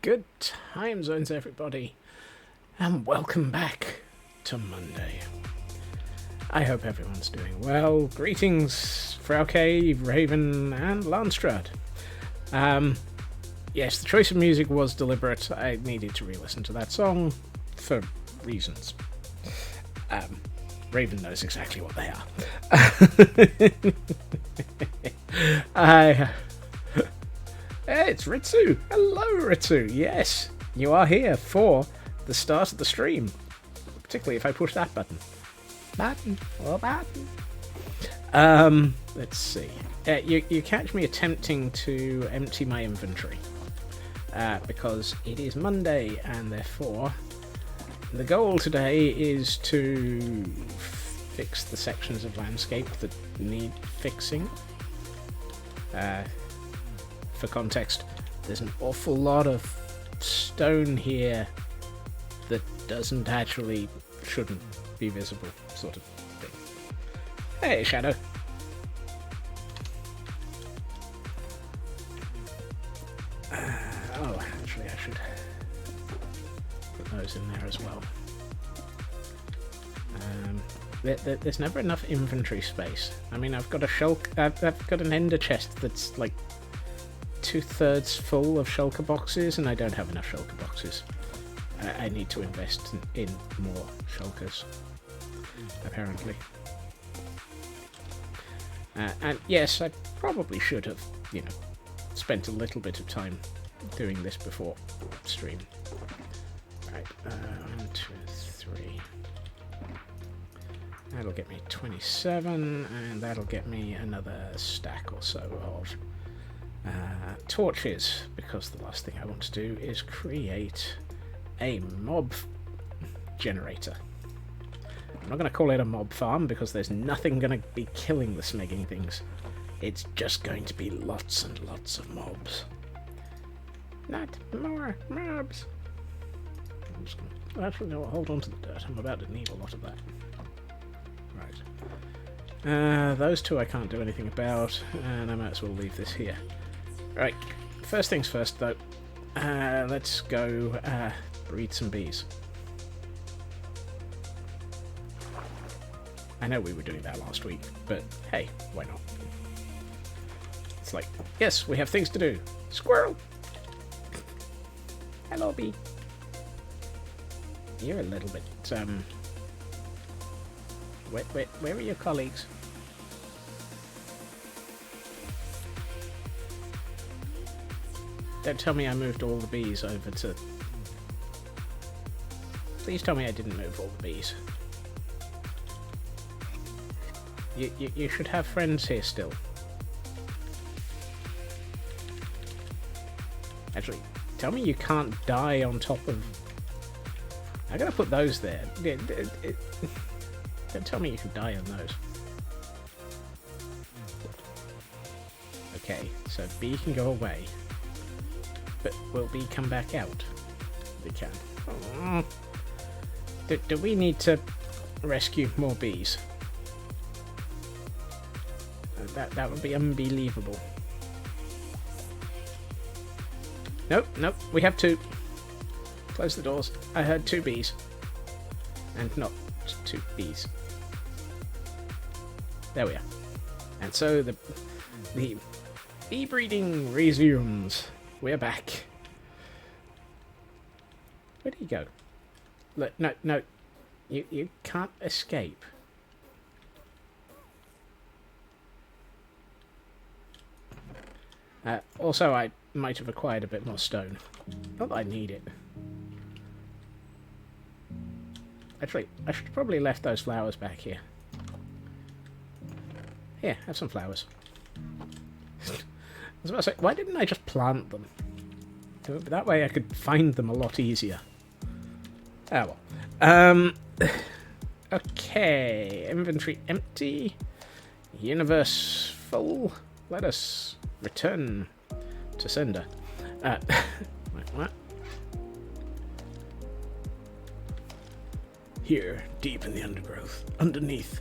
Good time zones, everybody, and welcome back to Monday. I hope everyone's doing well. Greetings, Frauke, Raven, and Landstrad. Yes, the choice of music was deliberate. I needed to re-listen to that song for reasons. Raven knows exactly what they are. Hey, it's Ritsu. Hello, Ritsu. Yes, you are here for the start of the stream. Particularly if I push that button. Button. Let's see. You catch me attempting to empty my inventory. Because it is Monday, and therefore the goal today is to fix the sections of landscape that need fixing. For context, there's an awful lot of stone here that shouldn't be visible, sort of thing. Hey, Shadow. Actually, I should put those in there as well. There's never enough inventory space. I mean, I've got an ender chest that's like 2/3 full of shulker boxes, and I don't have enough shulker boxes. I need to invest in more shulkers, apparently. And yes, I probably should have, spent a little bit of time doing this before stream. Right, 1, 2, 3. That'll get me 27, and that'll get me another stack or so of torches, because the last thing I want to do is create a mob generator. I'm not going to call it a mob farm, because there's nothing going to be killing the smegging things. It's just going to be lots and lots of mobs. Not more mobs. I'm just gonna actually no, hold on to the dirt. I'm about to need a lot of that. Right. Those two I can't do anything about, and I might as well leave this here. Right. First things first, though. Let's go breed some bees. I know we were doing that last week, but hey, why not? It's like, yes, we have things to do. Squirrel! Hello, bee. You're a little bit, where are your colleagues? Don't tell me I moved all the bees over to... Please tell me I didn't move all the bees. You should have friends here still. Actually, tell me you can't die on top of... I'm gonna put those there. Don't tell me you can die on those. Okay, so B can go away. But will B come back out? They can. Oh. Do we need to rescue more bees? That would be unbelievable. Nope, we have two. Close the doors. I heard 2 bees. And not 2 bees. There we are. And so the bee breeding resumes. We're back. Where did he go? Look, no. You can't escape. Also, I might have acquired a bit more stone. Not that I need it. Actually, I should probably have left those flowers back here. Here, have some flowers. I was about to say, why didn't I just plant them? That way I could find them a lot easier. Oh well. Okay, inventory empty. Universe full. Let us return to sender. Wait, what? Here, deep in the undergrowth, underneath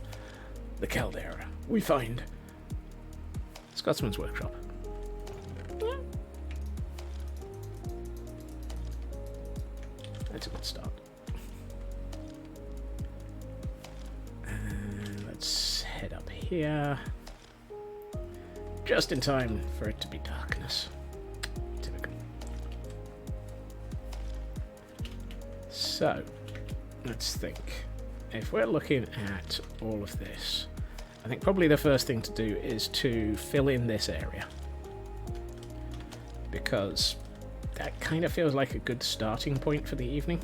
the caldera, we find Scotsman's workshop. That's a good start. Let's head up here. Just in time for it to be darkness. Typical. So, let's think. If we're looking at all of this, I think probably the first thing to do is to fill in this area. Because that kind of feels like a good starting point for the evening.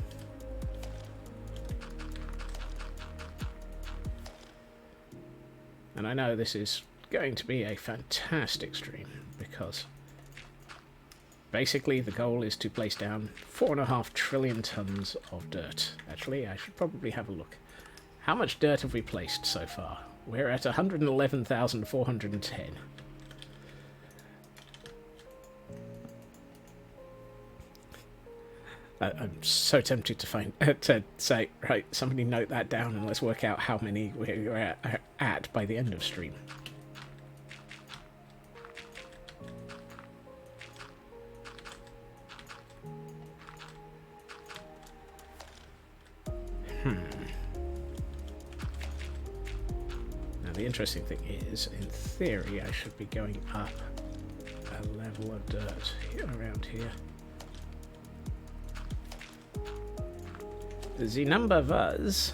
And I know this is going to be a fantastic stream, because basically the goal is to place down 4.5 trillion tons of dirt. Actually, I should probably have a look. How much dirt have we placed so far? We're at 111,410. I'm so tempted to to say, right, somebody note that down and let's work out how many we're at by the end of stream. Now the interesting thing is, in theory, I should be going up a level of dirt around here. The number was...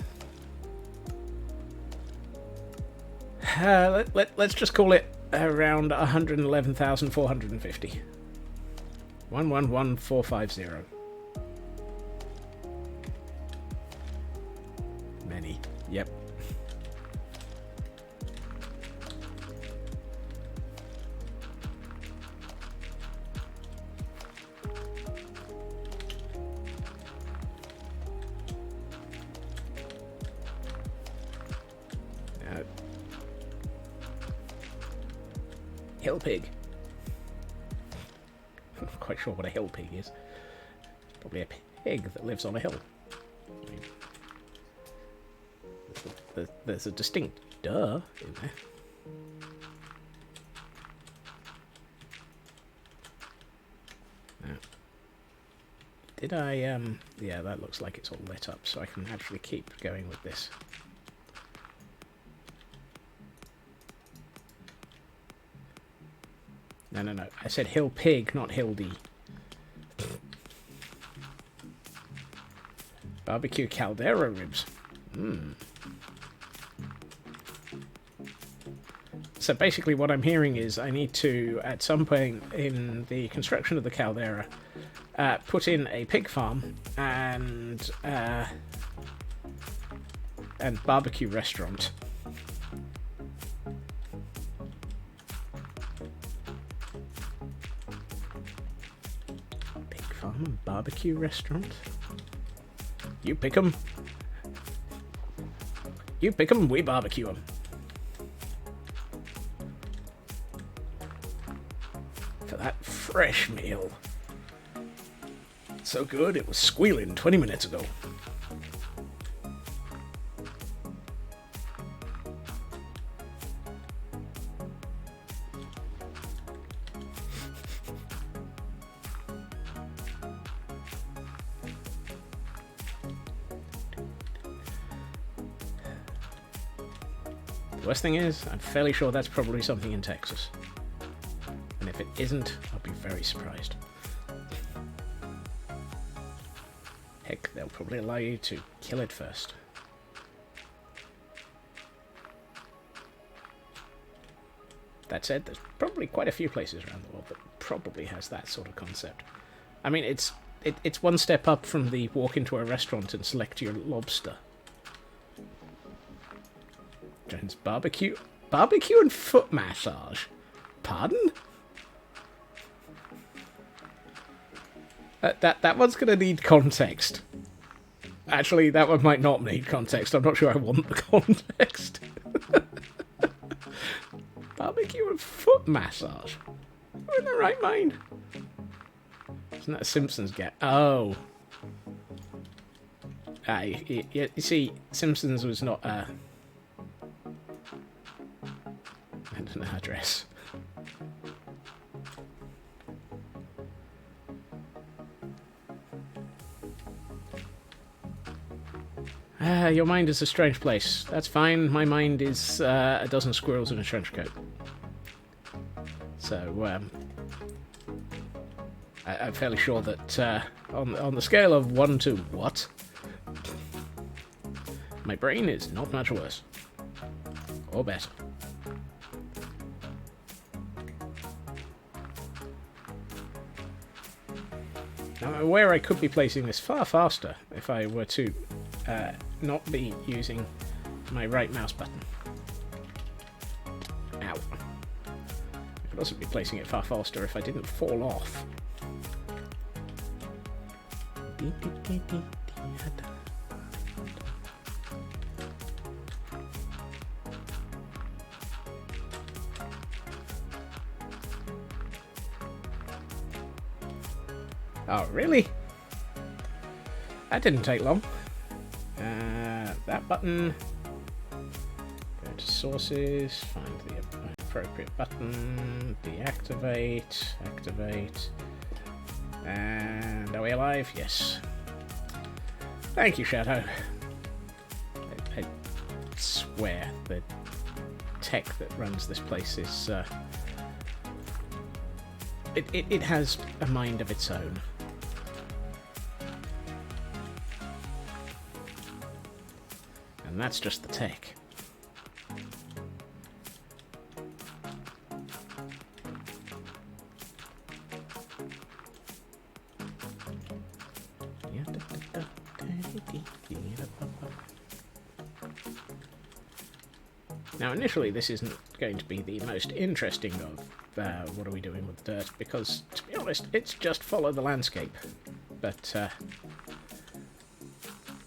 let's just call it around 111,450. 111450. Many. Yep. Hill pig. I'm not quite sure what a hill pig is. Probably a pig that lives on a hill. There's a distinct duh in there. Now, did I, yeah, that looks like it's all lit up, so I can actually keep going with this. No. I said hill pig, not hildy. Barbecue caldera ribs. So basically what I'm hearing is I need to, at some point in the construction of the caldera, put in a pig farm and barbecue restaurant. Pig farm and barbecue restaurant? You pick 'em. You pick 'em, we barbecue 'em. For that fresh meal. So good, it was squealing 20 minutes ago. The worst thing is, I'm fairly sure that's probably something in Texas. And if it isn't, I'll be very surprised. Heck, they'll probably allow you to kill it first. That said, there's probably quite a few places around the world that probably has that sort of concept. I mean, it's one step up from the walk into a restaurant and select your lobster. Jones barbecue and foot massage. Pardon? That one's gonna need context. Actually, that one might not need context. I'm not sure I want the context. Barbecue and foot massage. We're in the right mind. Isn't that a Simpsons get? Oh. You see, Simpsons was not an address. Your mind is a strange place. That's fine. My mind is a dozen squirrels in a trench coat. So, I'm fairly sure that on the scale of 1 to what? My brain is not much worse. Or better. Now, I'm aware I could be placing this far faster if I were to not be using my right mouse button. Ow. I could also be placing it far faster if I didn't fall off. Oh, really? That didn't take long. That button. Go to sources, find the appropriate button, deactivate, activate. And are we alive? Yes. Thank you, Shadow. I swear the tech that runs this place is... It has a mind of its own. And that's just the tech. Now, initially, this isn't going to be the most interesting of what are we doing with dirt, because, to be honest, it's just follow the landscape. But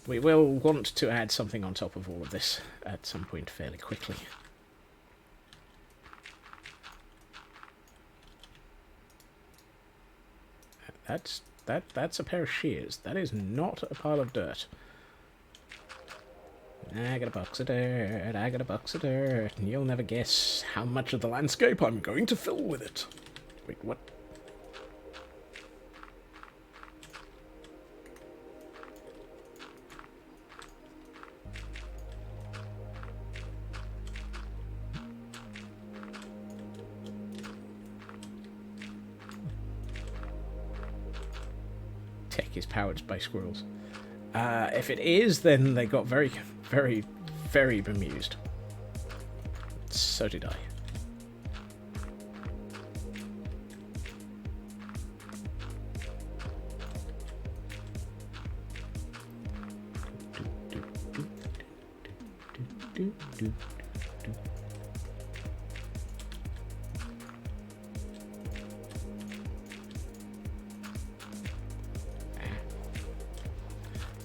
we will want to add something on top of all of this at some point fairly quickly. That's a pair of shears. That is not a pile of dirt. I got a box of dirt, I got a box of dirt, and you'll never guess how much of the landscape I'm going to fill with it. Wait, what? Tech is powered by squirrels. If it is, then they got very, very, very bemused. So did I.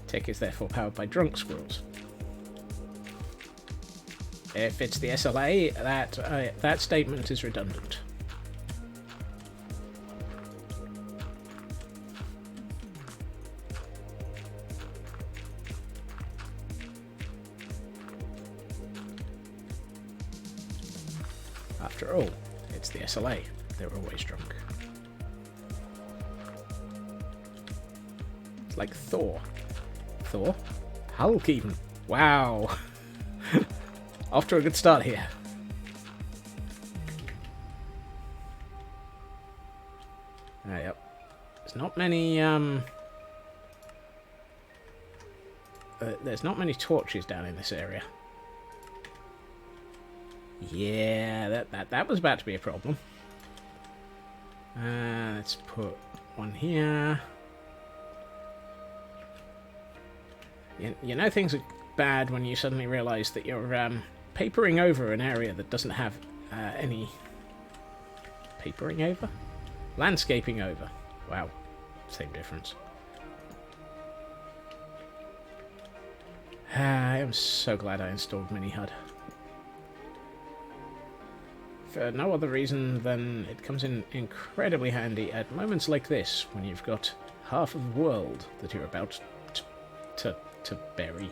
Tech is therefore powered by drunk squirrels. If it's the SLA, that statement is redundant. After all, it's the SLA. They're always drunk. It's like Thor. Thor? Hulk even. Wow. Off to a good start here. Yep. There's not many, there's not many torches down in this area. Yeah, that was about to be a problem. Let's put one here. You know things are bad when you suddenly realise that you're papering over an area that doesn't have any... Papering over? Landscaping over. Wow. Same difference. I am so glad I installed Mini-HUD. For no other reason than it comes in incredibly handy at moments like this, when you've got half of the world that you're about to bury.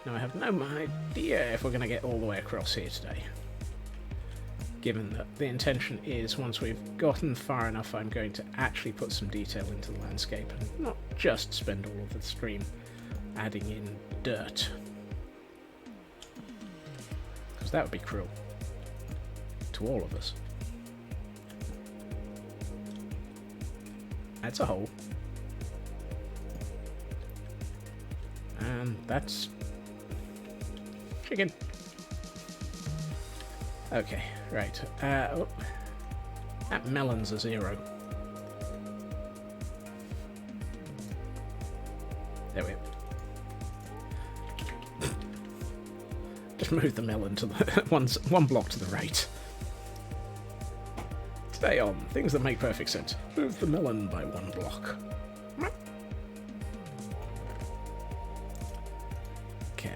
Now I have no idea if we're going to get all the way across here today. Given that the intention is, once we've gotten far enough, I'm going to actually put some detail into the landscape and not just spend all of the stream adding in dirt. Because that would be cruel. To all of us. That's a hole. And that's... chicken. Okay, right. Oh. That melon's a 0. There we go. Just move the melon to the one block to the right. Today on things that make perfect sense. Move the melon by 1 block. Okay.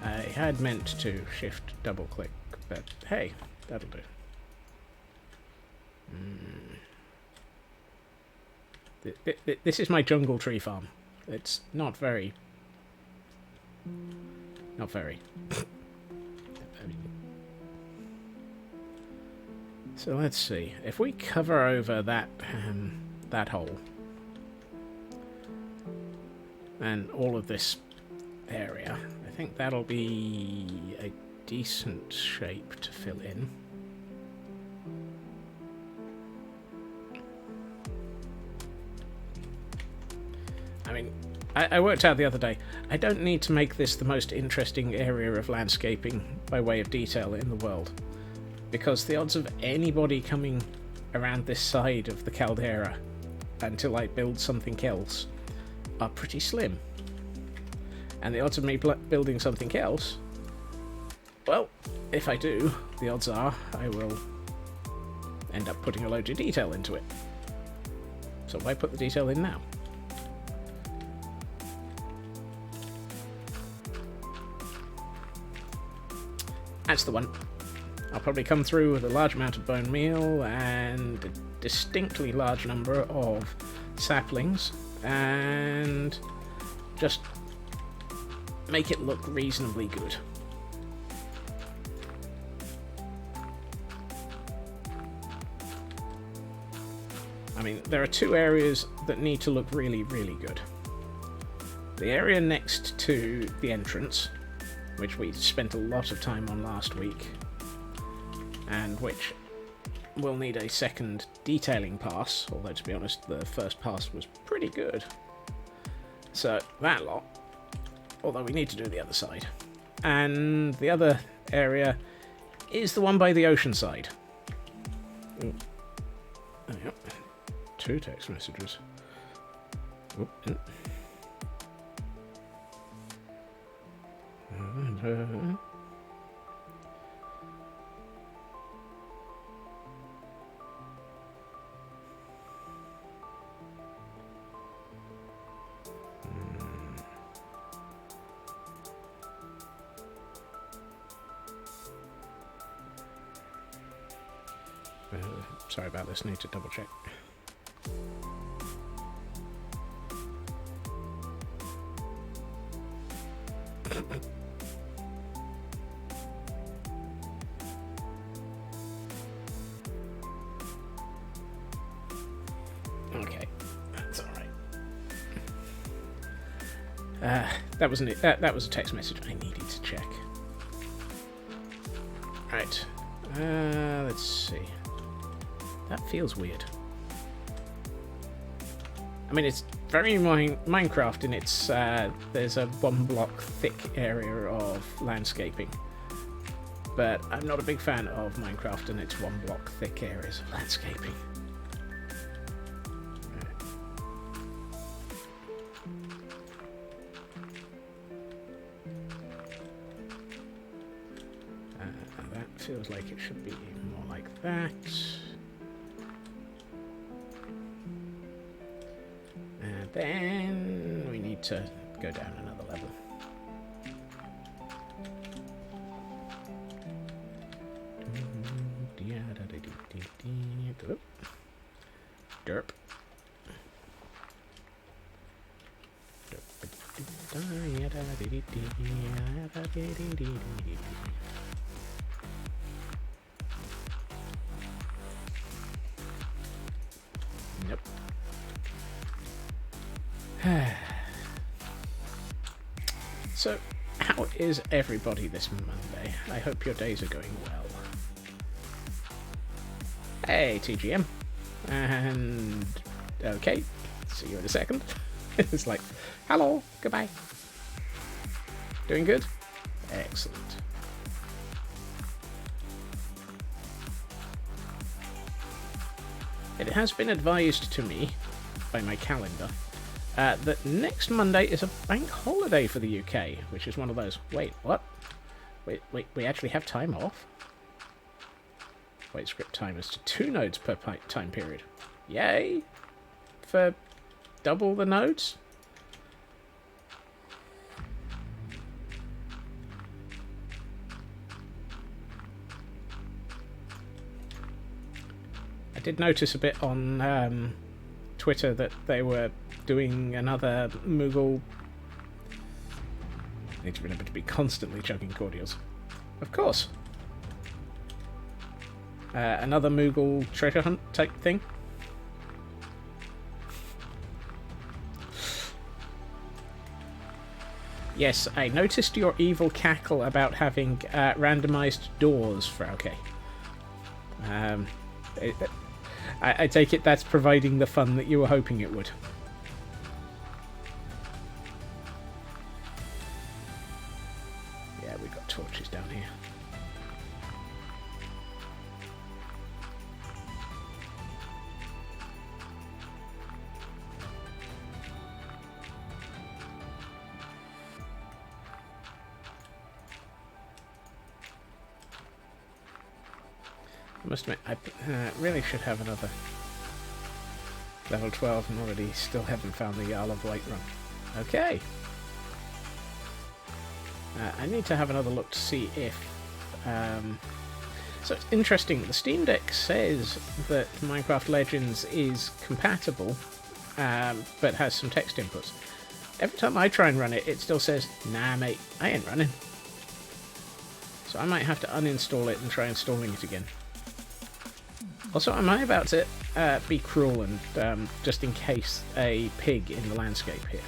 I had meant to shift double click, but hey, that'll do. This is my jungle tree farm. It's not very... Not very. So let's see. If we cover over that that hole and all of this area, I think that'll be a decent shape to fill in. I mean, I worked out the other day, I don't need to make this the most interesting area of landscaping by way of detail in the world, because the odds of anybody coming around this side of the caldera until I build something else are pretty slim. And the odds of me building something else, well, if I do, the odds are I will end up putting a load of detail into it. So why put the detail in now? That's the one. I'll probably come through with a large amount of bone meal and a distinctly large number of saplings, and just make it look reasonably good. I mean, there are two areas that need to look really, really good. The area next to the entrance, which we spent a lot of time on last week, and which will need a second detailing pass, although to be honest the first pass was pretty good. So that lot, although we need to do the other side. And the other area is the one by the ocean side. Ooh. Oh, yep. 2 text messages. Oop. Sorry about this, need to double check. Okay, that's all right. That was a text message I needed to check. Right. Let's see. That feels weird. I mean, it's very Minecraft in its, there's a 1 block thick area of landscaping. But I'm not a big fan of Minecraft and its 1 block thick areas of landscaping. That feels like it should be more like that. And then we need to go down another level. Derp. Nope. So, how is everybody this Monday? I hope your days are going well. Hey, TGM. And okay, see you in a second. It's like, hello, goodbye. Doing good? Excellent. It has been advised to me by my calendar that next Monday is a bank holiday for the UK, which is one of those, wait, what? Wait, we actually have time off? Wait, script time is to 2 nodes per time period. Yay! For double the nodes? I did notice a bit on Twitter that they were doing another Moogle... I need to remember to be constantly chugging cordials. Of course. Another Moogle treasure hunt type thing. Yes, I noticed your evil cackle about having randomized doors, Frauke. I take it that's providing the fun that you were hoping it would. Yeah, we've got torches down here. I must admit, I really should have another level 12 and already still haven't found the Jarl of Whiterun. Okay. I need to have another look to see if... So it's interesting, the Steam Deck says that Minecraft Legends is compatible, but has some text inputs. Every time I try and run it, it still says, nah mate, I ain't running. So I might have to uninstall it and try installing it again. Also, am I about to be cruel and just encase a pig in the landscape here?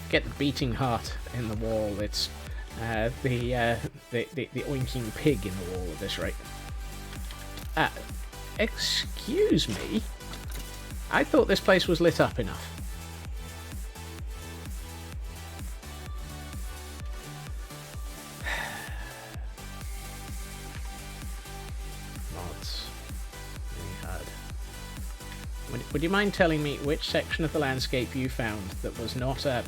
Get the beating heart in the wall. It's the oinking pig in the wall at this rate. Excuse me? I thought this place was lit up enough. Mods. Really hard. Would you mind telling me which section of the landscape you found that was not a...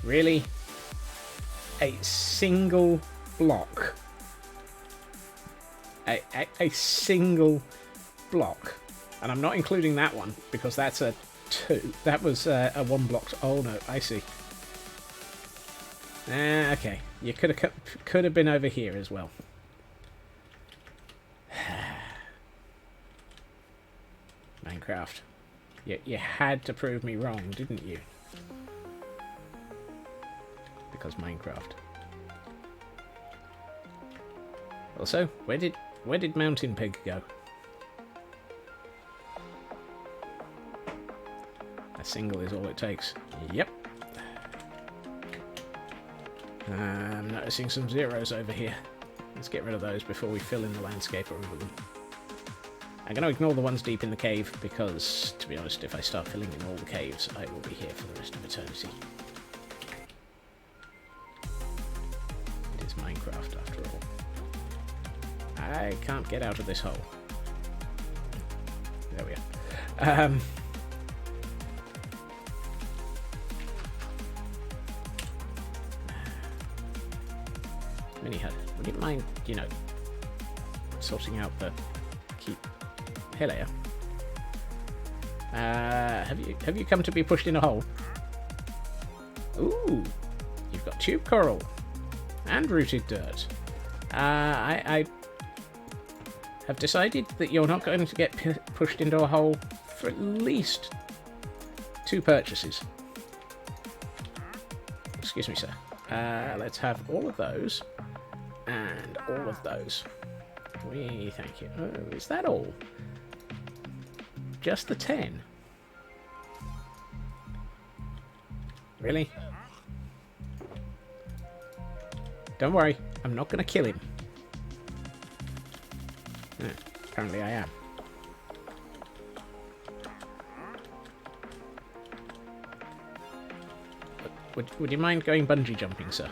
Really? A single block. A single block. And I'm not including that one, because that's a 2. That was a 1 block. Oh no, I see. Okay. You could have been over here as well. Minecraft. You had to prove me wrong, didn't you? Because Minecraft. Also, where did Mountain Pig go? A single is all it takes. Yep. I'm noticing some zeros over here. Let's get rid of those before we fill in the landscape over them. I'm going to ignore the ones deep in the cave because, to be honest, if I start filling in all the caves, I will be here for the rest of eternity. It is Minecraft, after all. I can't get out of this hole. There we are. Mini hut. Would you mind, you know, sorting out the keep? Hello. Have you come to be pushed in a hole? Ooh, you've got tube coral and rooted dirt. I have decided that you're not going to get pushed into a hole for at least 2 purchases. Excuse me, sir. Let's have all of those and all of those. Thank you. Oh, is that all? Just the 10? Really? Don't worry, I'm not going to kill him. Apparently I am. Would you mind going bungee jumping, sir?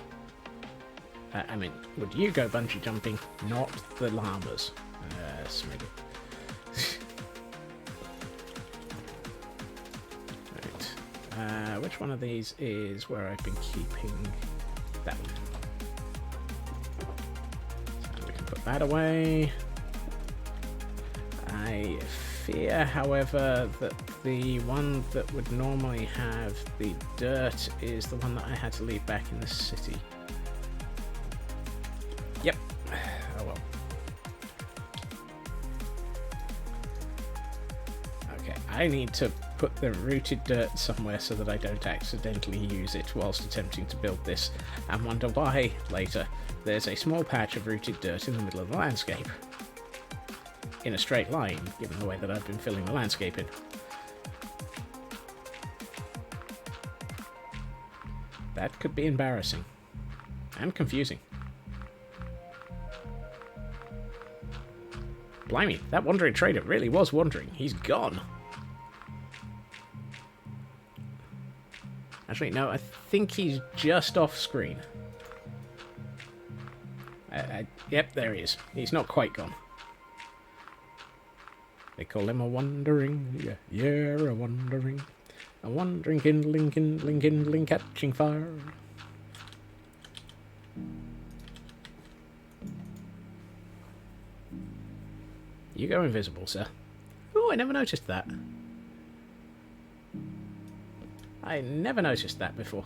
I mean, would you go bungee jumping, not the llamas? Smiggle. Right. Which one of these is where I've been keeping that one? So we can put that away. I fear, however, that the one that would normally have the dirt is the one that I had to leave back in the city. Yep. Oh well. Okay, I need to put the rooted dirt somewhere so that I don't accidentally use it whilst attempting to build this, and wonder why, later, there's a small patch of rooted dirt in the middle of the landscape. In a straight line, given the way that I've been filling the landscape in. That could be embarrassing. And confusing. Blimey, that wandering trader really was wandering. He's gone. Actually, no, I think he's just off screen. Yep, there he is. He's not quite gone. They call him a wandering, yeah, a wandering kindling, catching fire. You go invisible, sir. Oh, I never noticed that. I never noticed that before.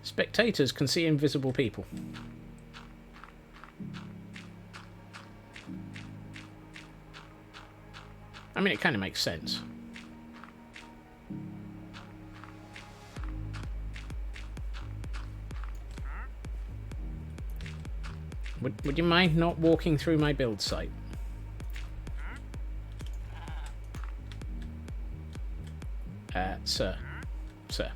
Spectators can see invisible people. I mean, it kind of makes sense. Would you mind not walking through my build site? Sir. Sir.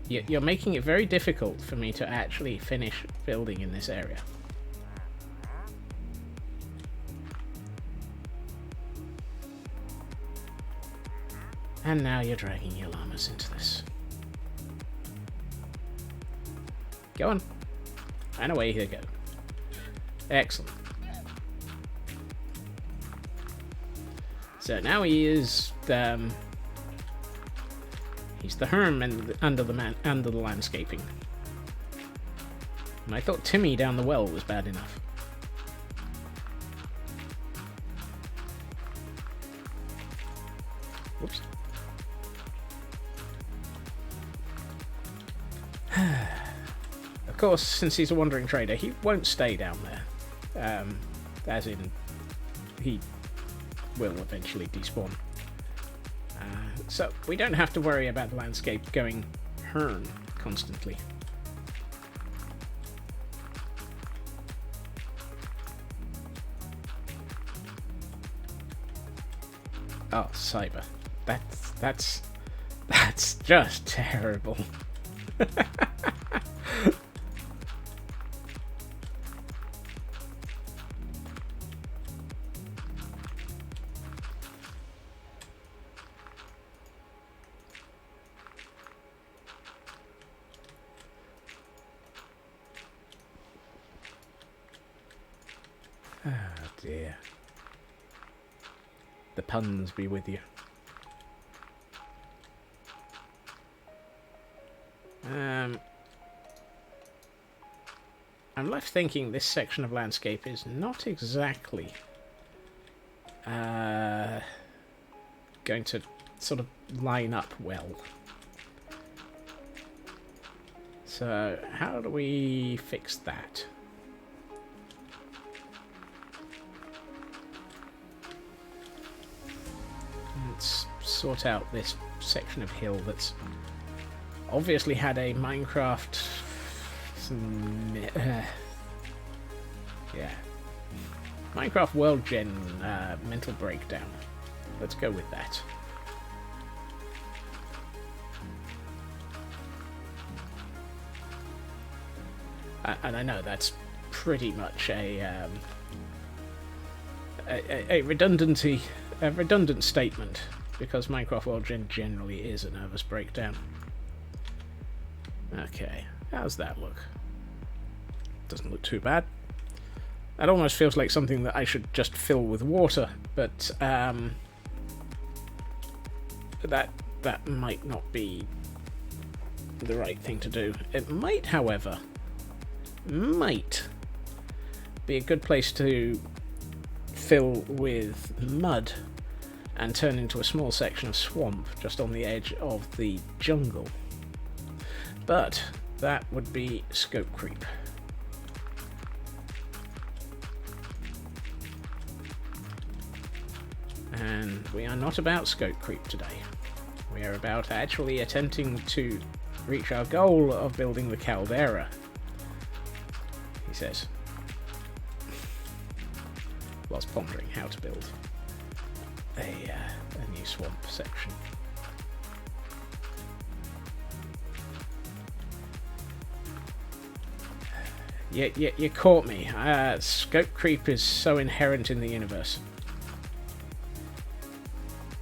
You're making it very difficult for me to actually finish building in this area. And now you're dragging your llamas into this. Go on. And away you go. Excellent. So now he is he's the herm under the landscaping. And I thought Timmy down the well was bad enough. Whoops. Of course, since he's a wandering trader, he won't stay down there. As in, he will eventually despawn. So we don't have to worry about the landscape going hern constantly. Oh, cyber. That's just terrible. Oh dear. The puns be with you. I'm left thinking this section of landscape is not exactly going to sort of line up well. So how do we fix that? Let's sort out this section of hill that's obviously had a Minecraft yeah, Minecraft World Gen mental breakdown. Let's go with that. And I know that's pretty much a redundant statement, because Minecraft World Gen generally is a nervous breakdown. Okay, how's that look? Doesn't look too bad. That almost feels like something that I should just fill with water, but that might not be the right thing to do. It might, however, be a good place to fill with mud and turn into a small section of swamp just on the edge of the jungle. But that would be scope creep. And we are not about scope creep today. We are about actually attempting to reach our goal of building the caldera, he says, whilst pondering how to build a new swamp section. You caught me. Scope creep is so inherent in the universe.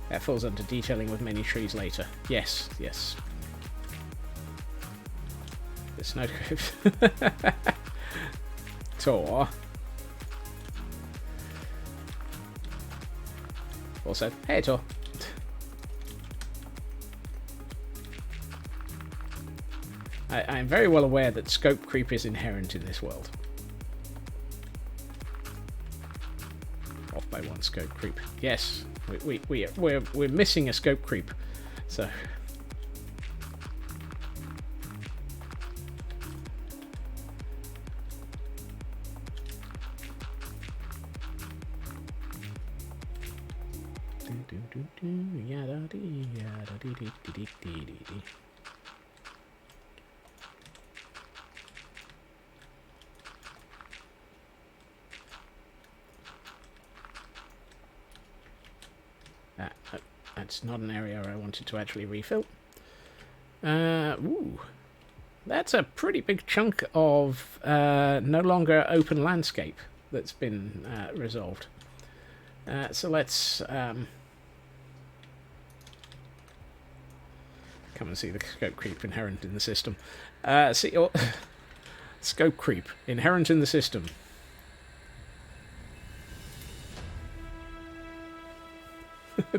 That falls under detailing with many trees later. Yes. The snow creep. Tor. Also, hey Tor. I am very well aware that scope creep is inherent in this world. Off by one scope creep. Yes, we're missing a scope creep, so. That's not an area I wanted to actually refill. Ooh, that's a pretty big chunk of no longer open landscape that's been resolved. So let's come and see the scope creep inherent in the system. Scope creep inherent in the system.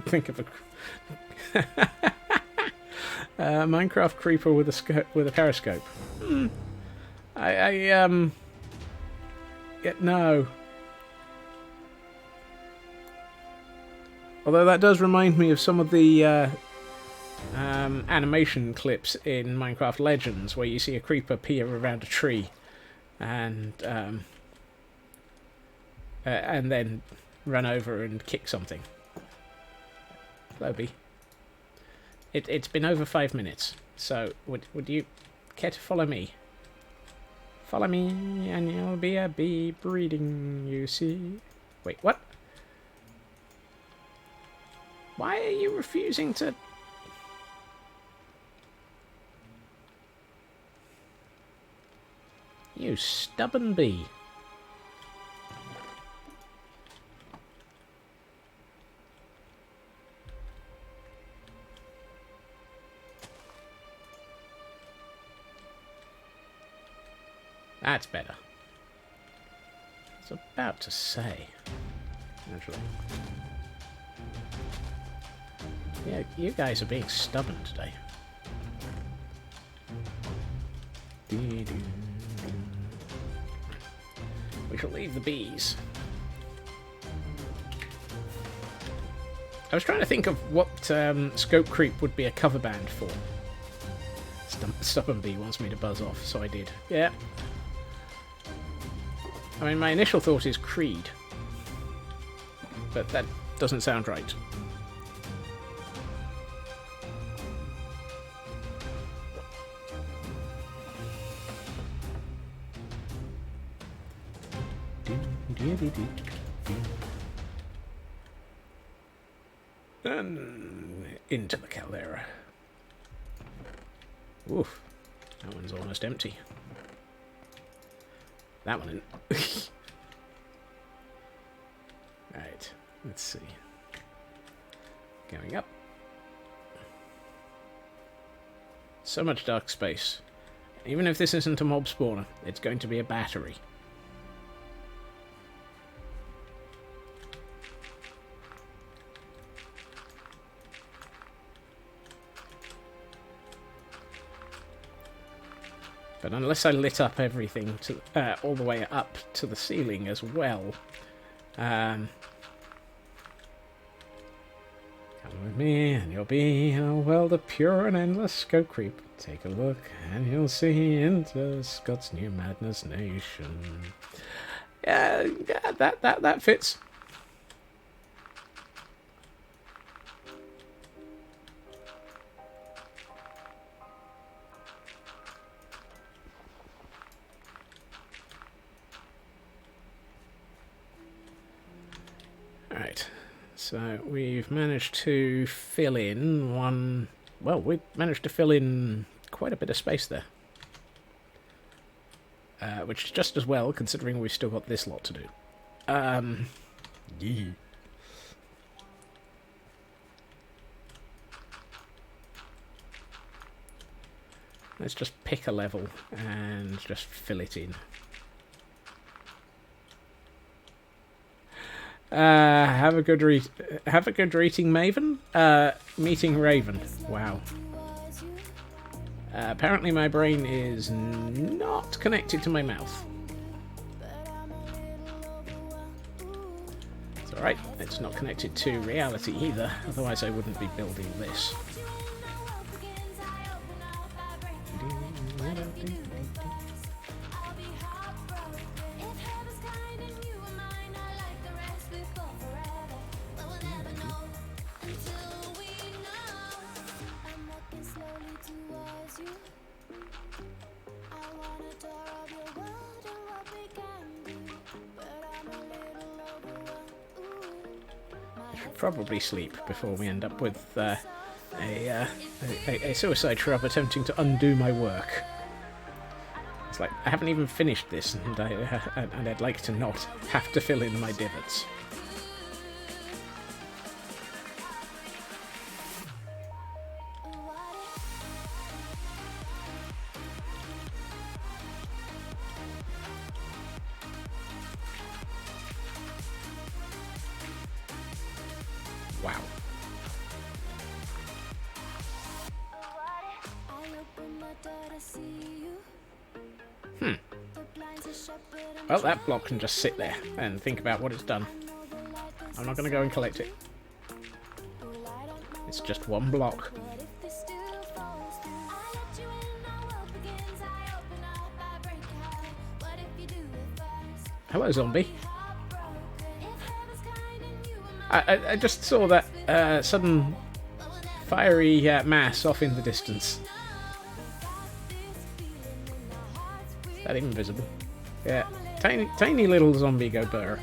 Think of a Minecraft creeper with a periscope. Yeah, no. Although that does remind me of some of the animation clips in Minecraft Legends, where you see a creeper peer around a tree, and then run over and kick something. Lobby. It's been over 5 minutes, so would you care to follow me? Follow me, and you'll be a bee breeding, you see. Wait, what? Why are you refusing to... You stubborn bee. That's better. I was about to say, actually. Yeah, you guys are being stubborn today. We shall leave the bees. I was trying to think of what scope creep would be a cover band for. Stubborn bee wants me to buzz off, so I did. Yeah. I mean, my initial thought is Creed, but that doesn't sound right. And into the caldera. Oof, that one's almost empty. That one isn't. Right, let's see. Going up. So much dark space. Even if this isn't a mob spawner, it's going to be a battery. But unless I lit up everything to all the way up to the ceiling as well, come with me and you'll be in a world of pure and endless scope creep. Take a look and you'll see into Scott's new madness nation. Yeah, that fits. Right, so we've managed to fill in one... Well, we managed to fill in quite a bit of space there. Which is just as well, considering we've still got this lot to do. Yeah. Let's just pick a level and just fill it in. Have a good reading, Maven. Meeting Raven. Wow. Apparently my brain is not connected to my mouth. So Alright, it's not connected to reality either, otherwise I wouldn't be building this. Probably sleep before we end up with a suicide shrub attempting to undo my work. It's like, I haven't even finished this, and I'd like to not have to fill in my divots. Wow. Well, that block can just sit there and think about what it's done. I'm not going to go and collect it. It's just one block. Hello, zombie. I just saw that sudden fiery mass off in the distance. Is that even visible? Yeah, tiny little zombie go burr.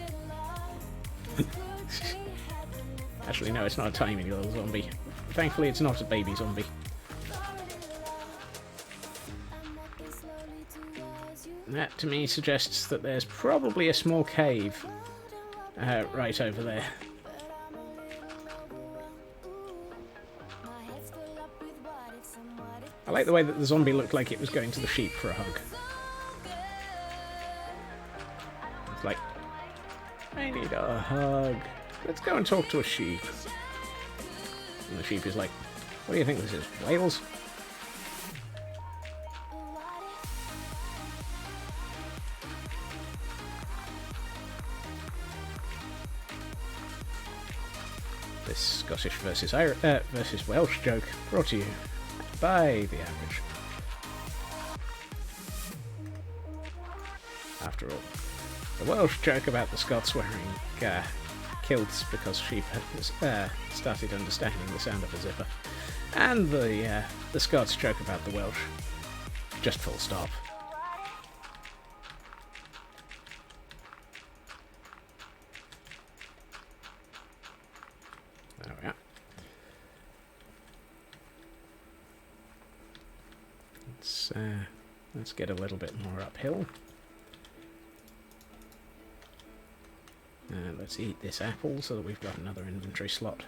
Actually, no, it's not a tiny little zombie. Thankfully, it's not a baby zombie. That, to me, suggests that there's probably a small cave right over there. I like the way that the zombie looked like it was going to the sheep for a hug. It's like, I need a hug. Let's go and talk to a sheep. And the sheep is like, what do you think this is, Wales? This Scottish versus Welsh joke brought to you by the average. After all, the Welsh joke about the Scots wearing kilts because sheep has started understanding the sound of a zipper, and the Scots joke about the Welsh, just full stop. There we are. Let's get a little bit more uphill. Let's eat this apple so that we've got another inventory slot.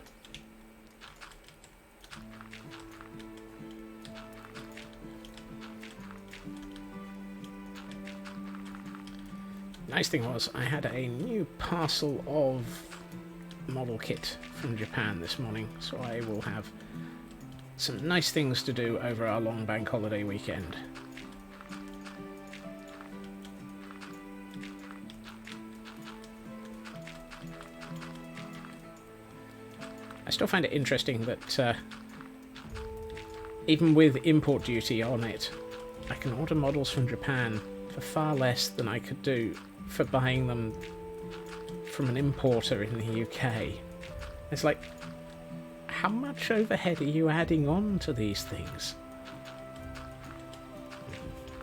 Nice thing was, I had a new parcel of model kit from Japan this morning, so I will have some nice things to do over our long bank holiday weekend. I still find it interesting that even with import duty on it, I can order models from Japan for far less than I could do for buying them from an importer in the UK. It's like, how much overhead are you adding on to these things?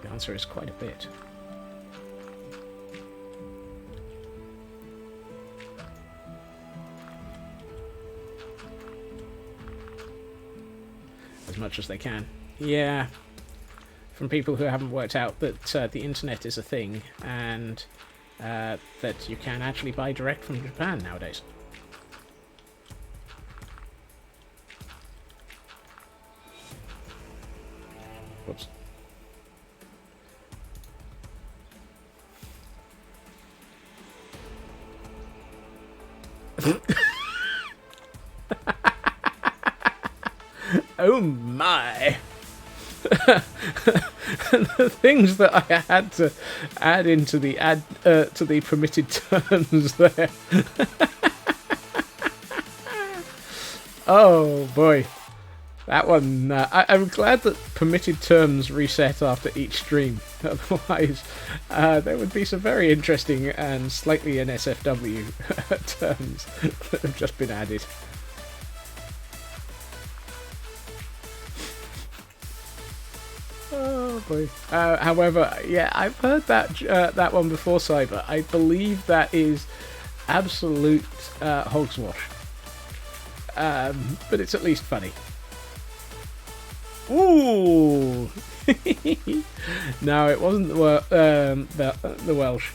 The answer is quite a bit. As much as they can. Yeah. From people who haven't worked out that the internet is a thing, and that you can actually buy direct from Japan nowadays. Whoops. Oh my! The things that I had to add into the to the permitted terms there. Oh boy. That one, I'm glad that permitted terms reset after each stream. Otherwise, there would be some very interesting and slightly NSFW terms that have just been added. Oh boy. However, yeah, I've heard that one before, Cyber. I believe that is absolute hogswash. But it's at least funny. Ooh! No, it wasn't the Welsh.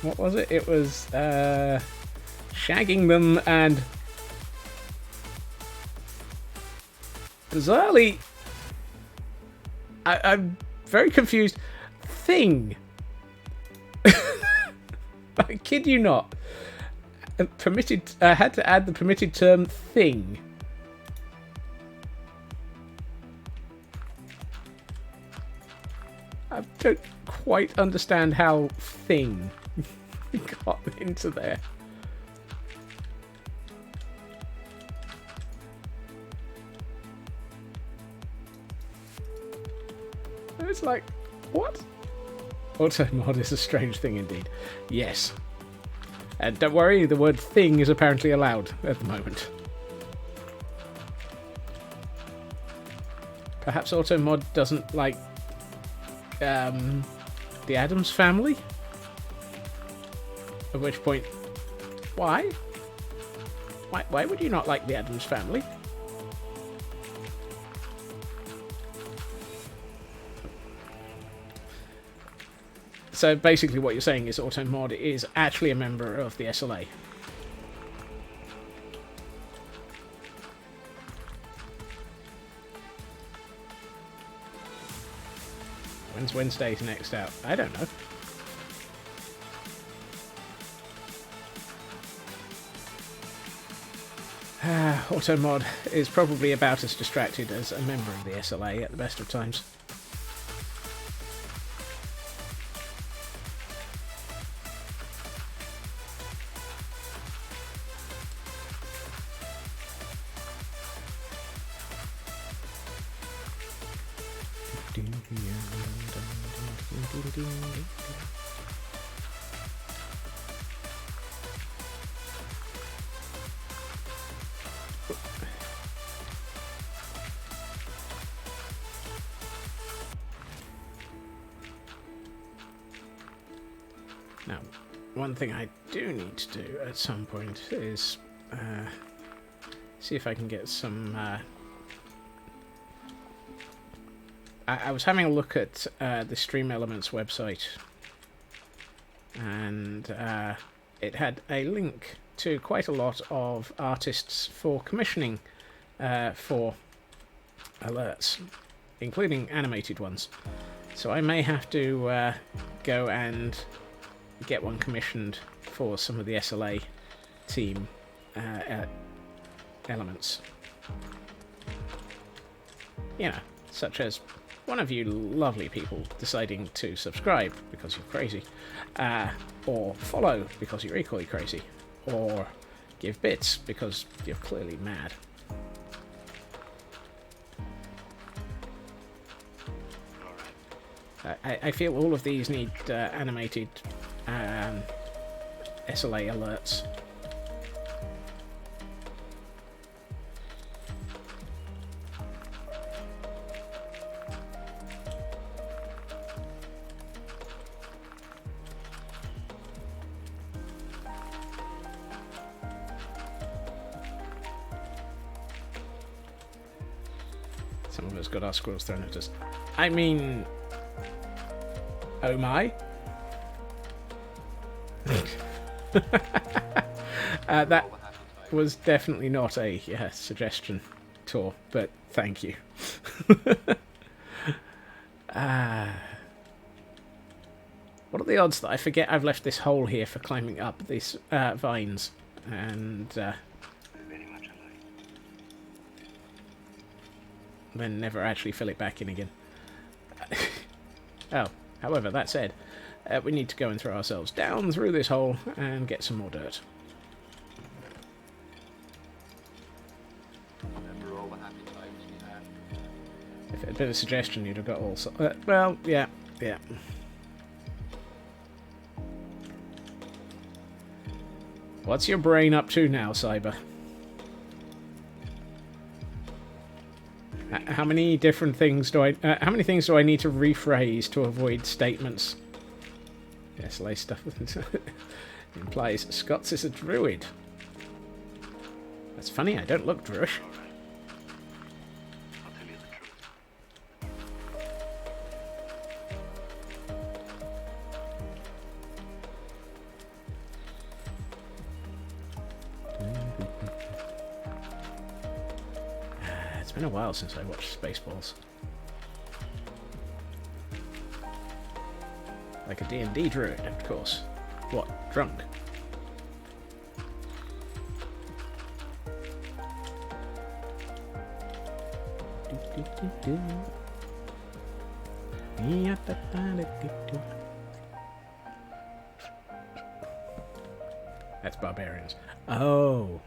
What was it? It was shagging them and bizarrely, I'm very confused. Thing. I kid you not. Permitted. I had to add the permitted term thing. I don't quite understand how thing got into there. It's like, what? Auto mod is a strange thing indeed. Yes. And don't worry, the word thing is apparently allowed at the moment. Perhaps auto mod doesn't like the Addams Family? At which point, why? Why would you not like the Addams Family? So basically what you're saying is AutoMod is actually a member of the SLA. When's Wednesday's next out? I don't know. AutoMod is probably about as distracted as a member of the SLA at the best of times. Now, one thing I do need to do at some point is see if I can get some... I was having a look at the Stream Elements website, and it had a link to quite a lot of artists for commissioning for alerts, including animated ones. So I may have to go and get one commissioned for some of the SLA team elements. You know, such as one of you lovely people deciding to subscribe because you're crazy, or follow because you're equally crazy, or give bits because you're clearly mad. I feel all of these need animated SLA alerts. Some of us got our squirrels thrown at us. I mean... Oh my. That was definitely not a suggestion, Tor, but thank you. What are the odds that I forget I've left this hole here for climbing up these vines, and then never actually fill it back in again? Oh. However, that said, we need to go and throw ourselves down through this hole and get some more dirt. There'd been a suggestion you'd have got all... well, yeah, yeah. What's your brain up to now, Cyber? How many different things do I... how many things do I need to rephrase to avoid statements? Yes, lay stuff implies Scots is a druid. That's funny, I don't look druish. I'll tell you the truth. It's been a while since I watched Spaceballs. Like a D&D druid, of course. What? Drunk? That's barbarians. Oh.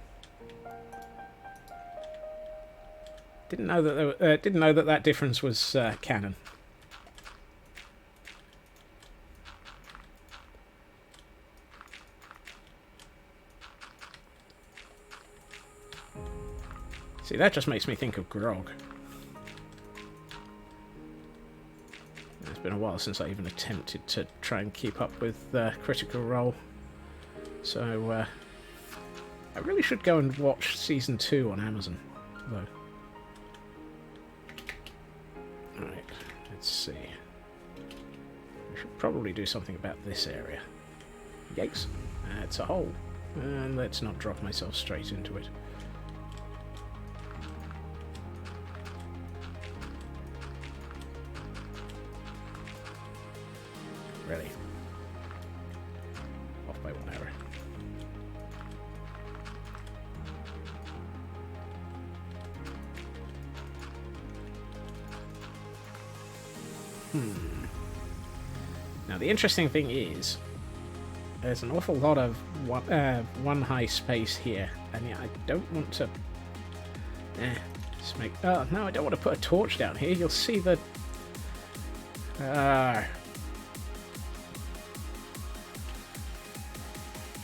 Didn't know that didn't know that difference was canon. See, that just makes me think of grog. It's been a while since I even attempted to try and keep up with Critical Role. So, I really should go and watch Season 2 on Amazon, though. Alright, let's see. I should probably do something about this area. Yikes. It's a hole. And let's not drop myself straight into it. Really? Off by 1 hour. Now the interesting thing is, there's an awful lot of one high space here, and yeah, I don't want to. Just make. Oh no, I don't want to put a torch down here. You'll see the.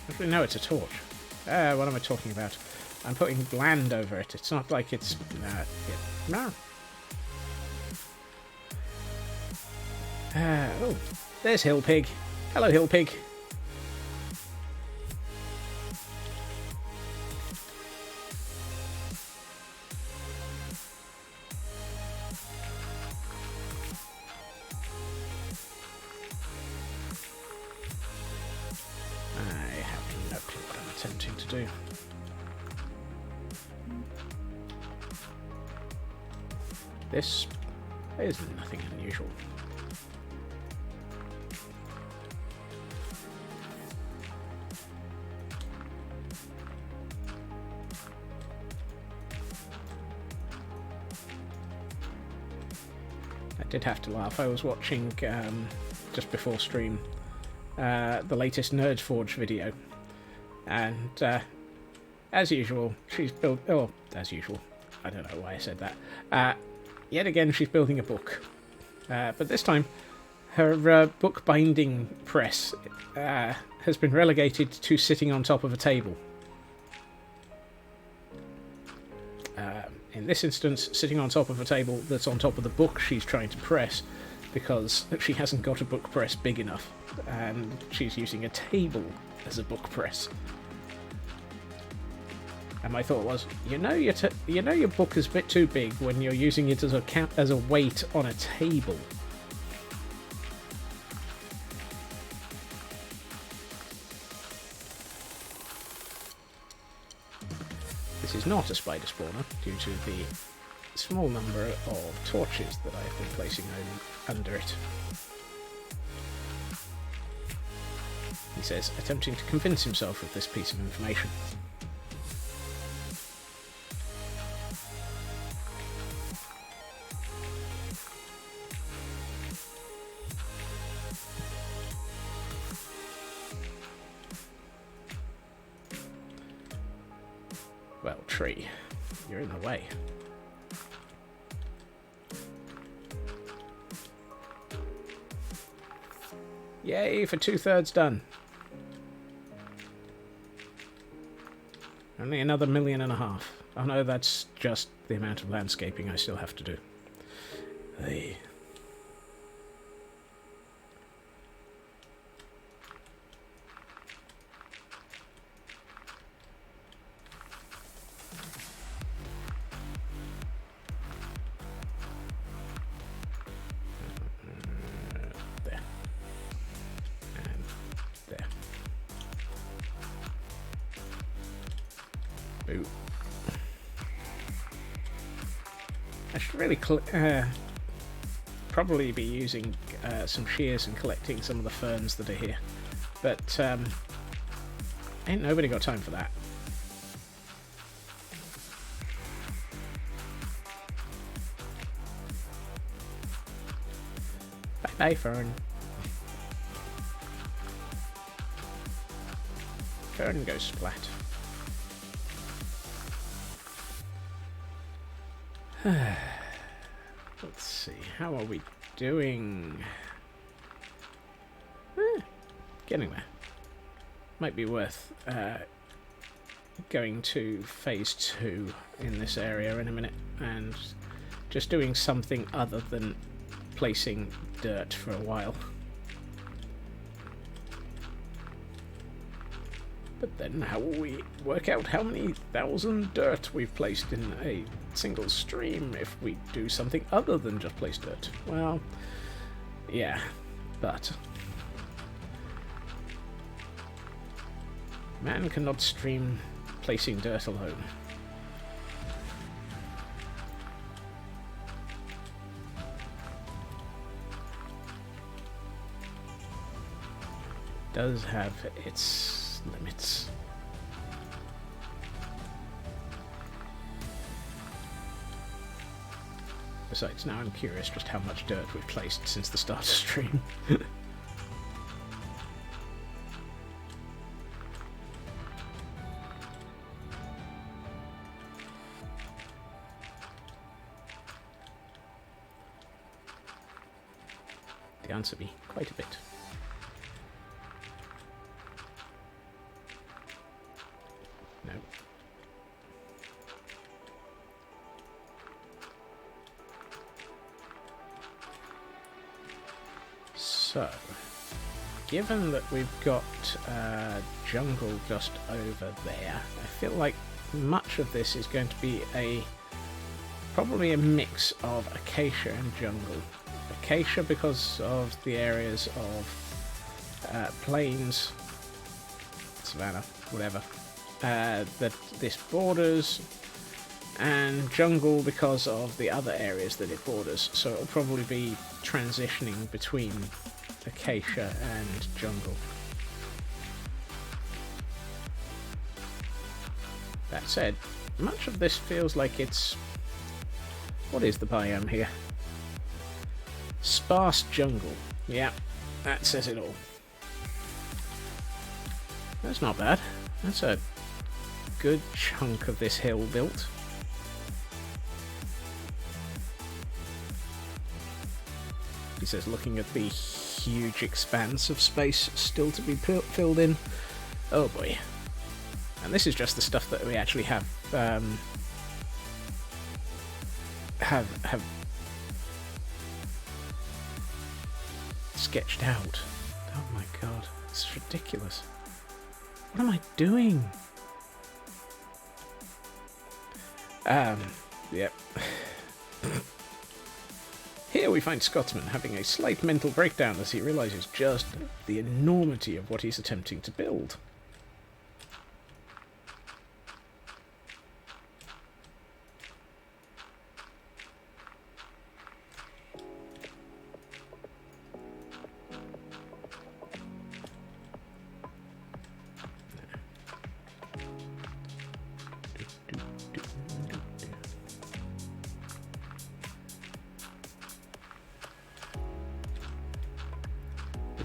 Actually, no, it's a torch. What am I talking about? I'm putting land over it. It's not like it's... no. Oh, there's Hill Pig. Hello, Hill Pig. Attempting to do. This is nothing unusual. I did have to laugh. I was watching just before stream the latest Nerds Forge video. And, as usual, she's built... Oh, as usual. I don't know why I said that. Yet again, she's building a book. But this time, her book binding press has been relegated to sitting on top of a table. In this instance, sitting on top of a table that's on top of the book she's trying to press, because she hasn't got a book press big enough, and she's using a table as a book press. And my thought was, you know your book is a bit too big when you're using it as a weight on a table. This is not a spider spawner due to the small number of torches that I've been placing under it. He says, attempting to convince himself of this piece of information. Well, tree, you're in the way. Yay for 2/3 done. Only another 1.5 million. Oh no, that's just the amount of landscaping I still have to do. Hey. There. And there. Ooh. I should really probably be using some shears and collecting some of the ferns that are here, but ain't nobody got time for that. Bye bye, fern. Fern goes splat. Let's see, how are we doing? Getting there. Might be worth going to phase 2 in this area in a minute and just doing something other than placing dirt for a while. But then how will we work out how many thousand dirt we've placed in a single stream if we do something other than just place dirt? Well, yeah, but man cannot stream placing dirt alone. Does have its limits. Besides, now I'm curious just how much dirt we've placed since the start of stream. The answer be quite a bit. No. So, given that we've got jungle just over there, I feel like much of this is going to be probably a mix of acacia and jungle. Acacia because of the areas of plains, savanna, whatever, that this borders, and jungle because of the other areas that it borders. So it'll probably be transitioning between acacia and jungle. That said, much of this feels like it's... What is the biome here? Sparse jungle. Yeah, that says it all. That's not bad. That's a good chunk of this hill built. He says, looking at the huge expanse of space still to be filled in. Oh boy. And this is just the stuff that we actually have sketched out. Oh my god, it's ridiculous. What am I doing? Yep. Here we find Scotsman having a slight mental breakdown as he realizes just the enormity of what he's attempting to build.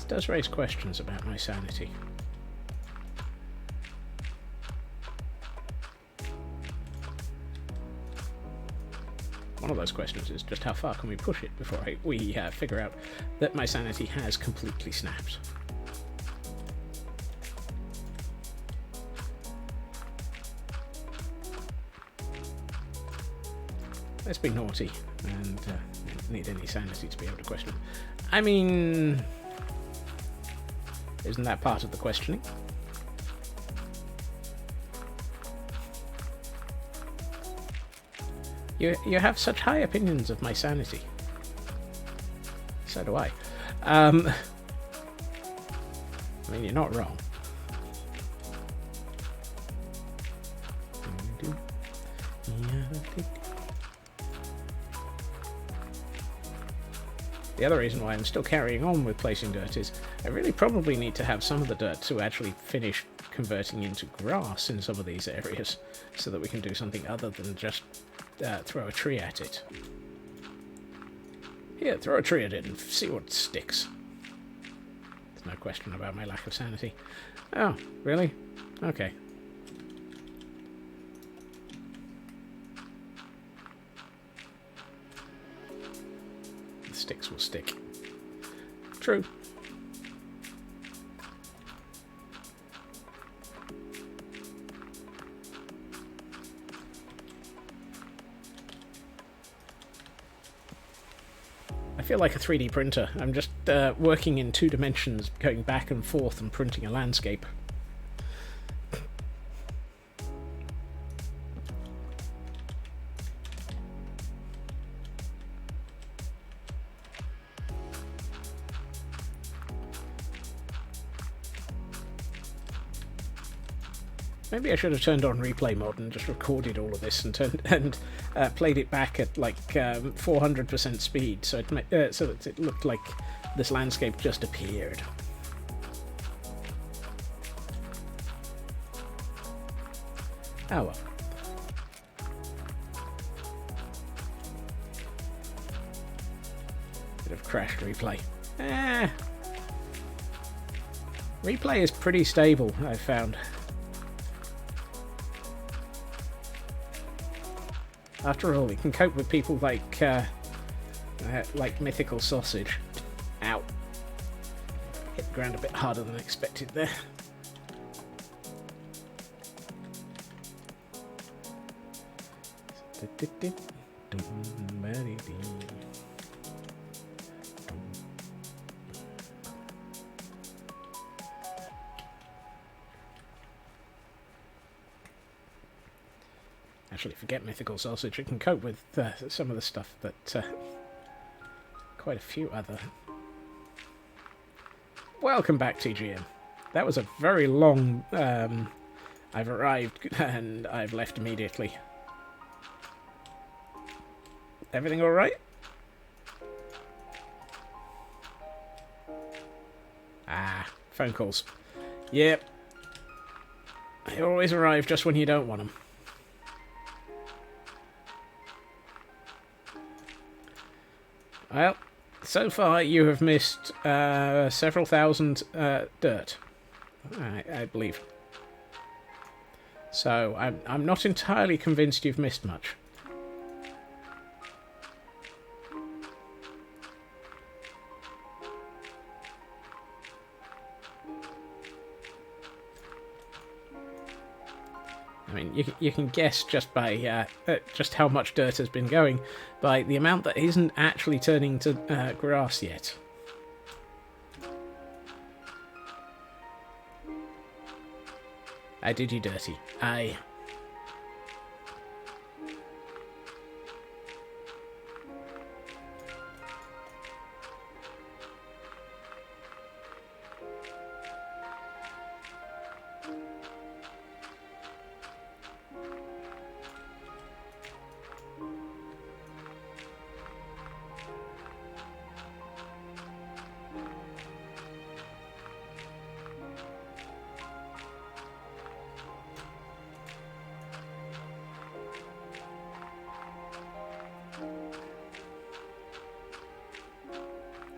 Does raise questions about my sanity. one of those questions is just how far can we push it before we figure out that my sanity has completely snapped. Let's be naughty and need any sanity to be able to question it. I mean, isn't that part of the questioning? You have such high opinions of my sanity. So do I. I mean, you're not wrong. The other reason why I'm still carrying on with placing dirt is I really probably need to have some of the dirt to actually finish converting into grass in some of these areas so that we can do something other than just throw a tree at it. Here, throw a tree at it and see what sticks. There's no question about my lack of sanity. Oh, really? Okay. Sticks will stick. True. I feel like a 3D printer. I'm just working in 2 dimensions, going back and forth and printing a landscape. Maybe I should have turned on replay mode and just recorded all of this and played it back at like 400% speed, so that it looked like this landscape just appeared. Oh well. Bit of crashed replay. Replay is pretty stable, I've found. After all, it can cope with people like Mythical Sausage. Ow. Hit the ground a bit harder than expected there. Actually, forget Mythical Sausage. It can cope with some of the stuff that quite a few other... Welcome back, TGM. That was a very long... I've arrived and I've left immediately. Everything alright? Ah, phone calls. Yep. They always arrive just when you don't want them. Well, so far you have missed several thousand dirt, I believe. So I'm not entirely convinced you've missed much. I mean, you can guess just by just how much dirt has been going by the amount that isn't actually turning to grass yet. I did you dirty. Aye.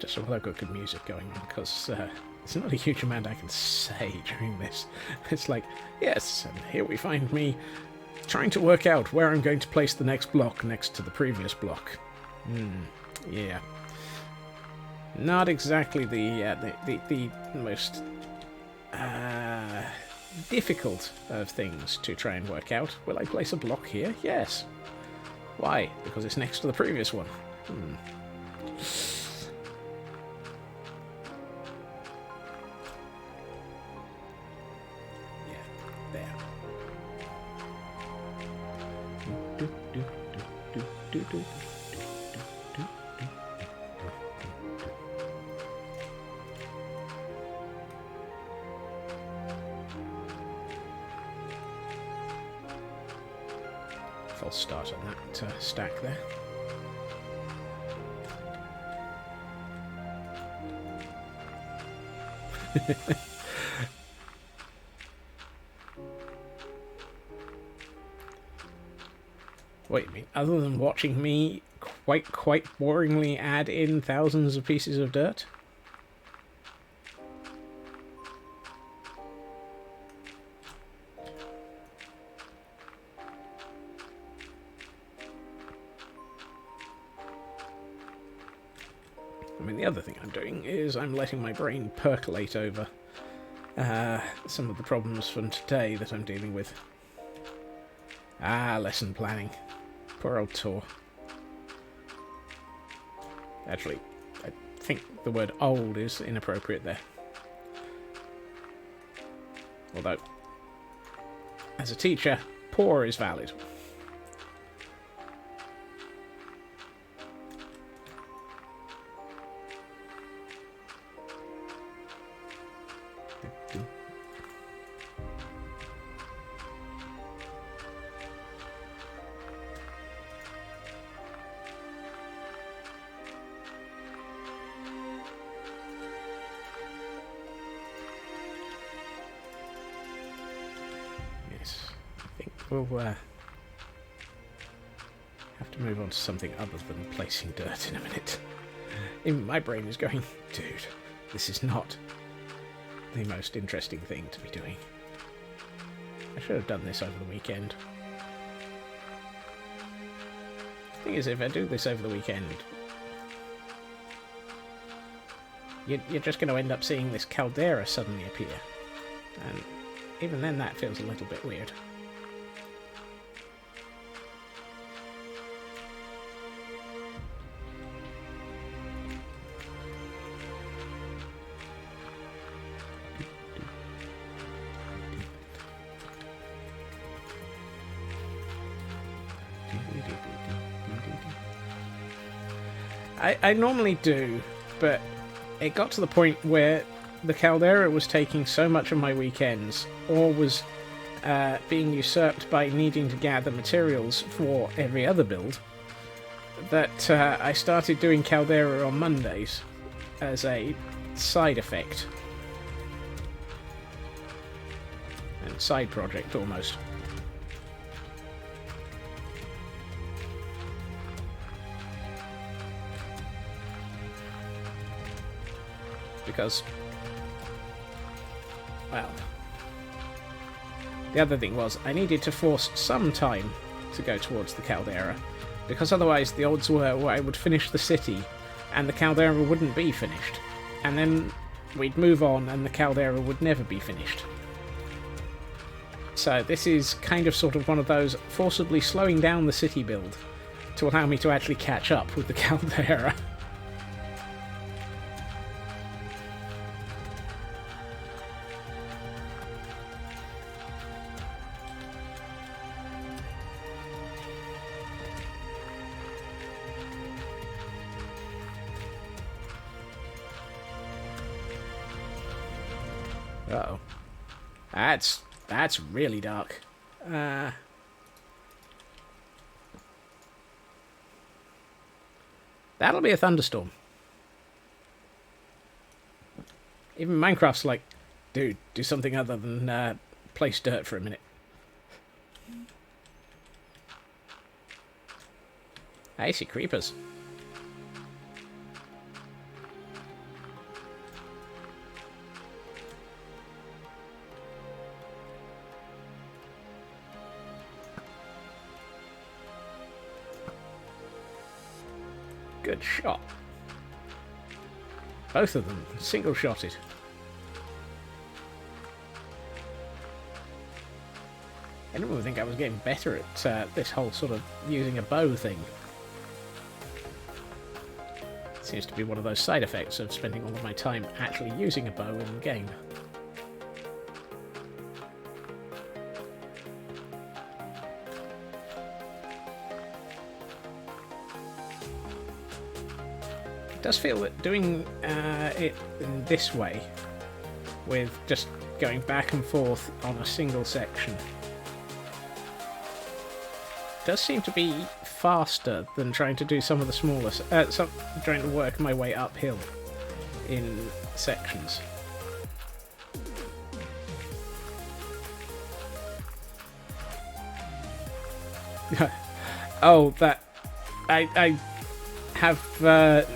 Just so I've got good music going on, because there's not a huge amount I can say during this. It's like, yes, and here we find me Trying to work out where I'm going to place the next block next to the previous block. Yeah. Not exactly the most difficult of things to try and work out. Will I place a block here? Yes. Why? Because it's next to the previous one. Yeah, there. False start on that stack there. Wait a minute, other than watching me quite boringly add in thousands of pieces of dirt? I mean, the other thing I'm doing is I'm letting my brain percolate over some of the problems from today that I'm dealing with. Lesson planning. Poor old Tor. Actually, I think the word old is inappropriate there. Although, as a teacher, poor is valid. We'll have to move on to something other than placing dirt in a minute. Even my brain is going, dude, this is not the most interesting thing to be doing. I should have done this over the weekend. The thing is, if I do this over the weekend, you're just going to end up seeing this caldera suddenly appear. And even then that feels a little bit weird. I normally do, but it got to the point where the caldera was taking so much of my weekends, or was being usurped by needing to gather materials for every other build, that I started doing caldera on Mondays as a side effect. And side project, almost. Because, well, the other thing was I needed to force some time to go towards the caldera, because otherwise the odds were I would finish the city and the caldera wouldn't be finished, and then we'd move on and the caldera would never be finished. So this is kind of sort of one of those forcibly slowing down the city build to allow me to actually catch up with the caldera. Uh-oh. That's really dark. That'll be a thunderstorm. Even Minecraft's like, dude, do something other than place dirt for a minute. I see creepers. Good shot. Both of them single-shotted. I didn't really think I was getting better at this whole sort of using a bow thing. Seems to be one of those side effects of spending all of my time actually using a bow in the game. It does feel that doing it in this way, with just going back and forth on a single section, does seem to be faster than trying to do some of the smaller, trying to work my way uphill in sections. Oh, that I have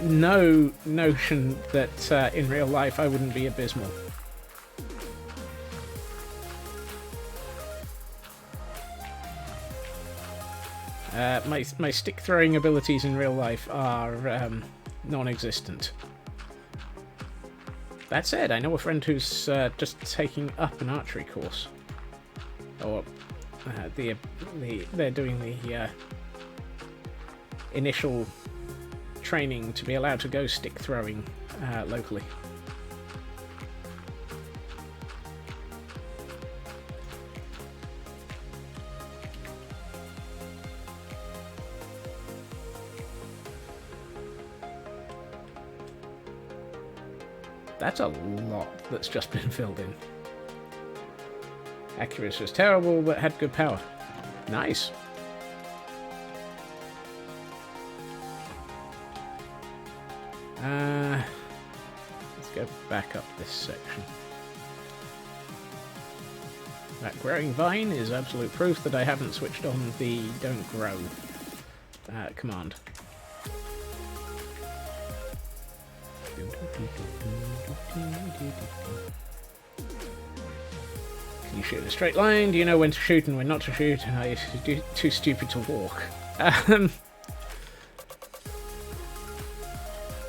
no notion that in real life I wouldn't be abysmal. My stick throwing abilities in real life are non-existent. That said, I know a friend who's just taking up an archery course, or they're doing the initial training to be allowed to go stick throwing locally. That's a lot that's just been filled in. Accuracy was terrible, but had good power. Nice. Let's go back up this section. That growing vine is absolute proof that I haven't switched on the don't grow command. Can you shoot in a straight line? Do you know when to shoot and when not to shoot? You're too stupid to walk.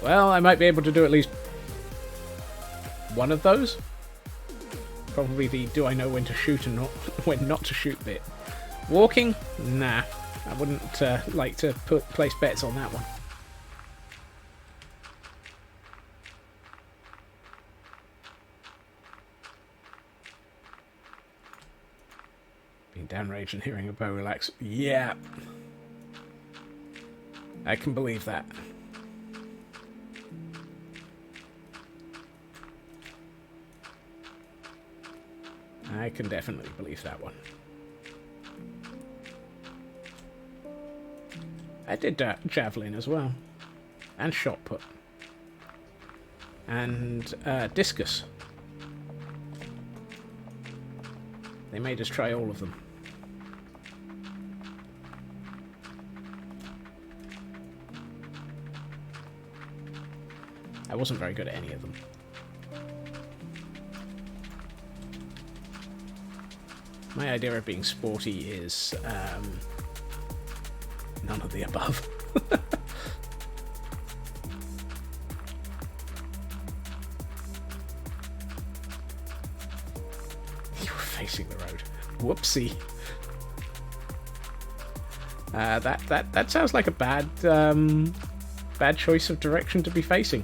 Well, I might be able to do at least one of those. Probably the do I know when to shoot and when not to shoot bit. Walking? Nah. I wouldn't like to place bets on that one. Being downrange and hearing a bow relax. Yeah. I can believe that. I can definitely believe that one. I did javelin as well. And shot put. And discus. They made us try all of them. I wasn't very good at any of them. My idea of being sporty is none of the above. You were facing the road. Whoopsie. That sounds like a bad choice of direction to be facing.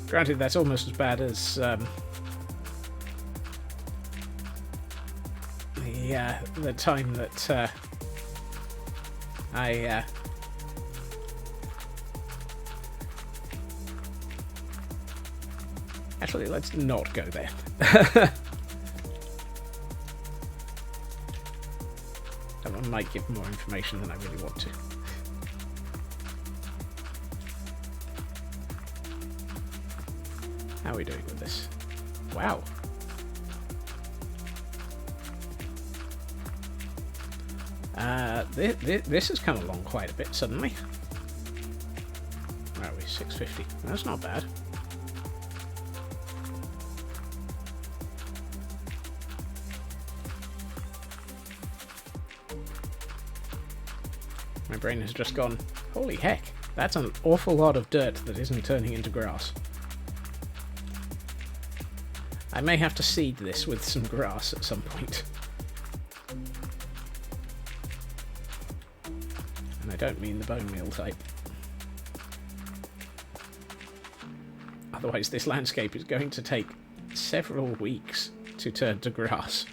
Granted, that's almost as bad as the time that I actually, let's not go there. That one might give more information than I really want to. How are we doing with this? Wow. This has come along quite a bit suddenly. Where are we? 650. That's not bad. My brain has just gone, holy heck, that's an awful lot of dirt that isn't turning into grass. I may have to seed this with some grass at some point. And I don't mean the bone meal type. Otherwise this landscape is going to take several weeks to turn to grass.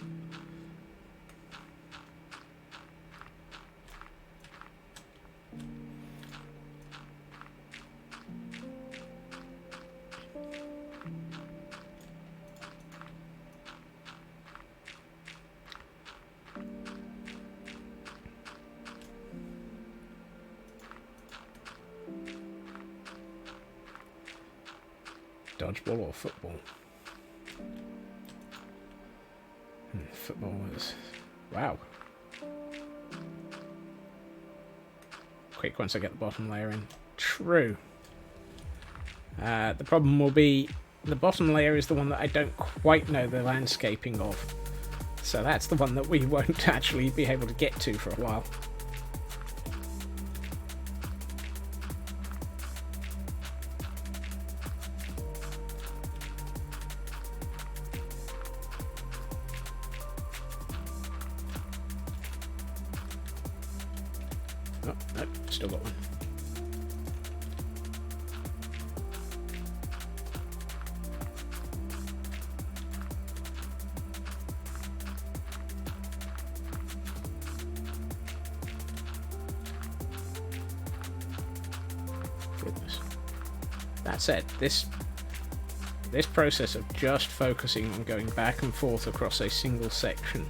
Dodgeball or football? Football is... wow. Quick once I get the bottom layer in. True. The problem will be the bottom layer is the one that I don't quite know the landscaping of. So that's the one that we won't actually be able to get to for a while. Oh, no, still got one. Goodness. That said, this process of just focusing on going back and forth across a single section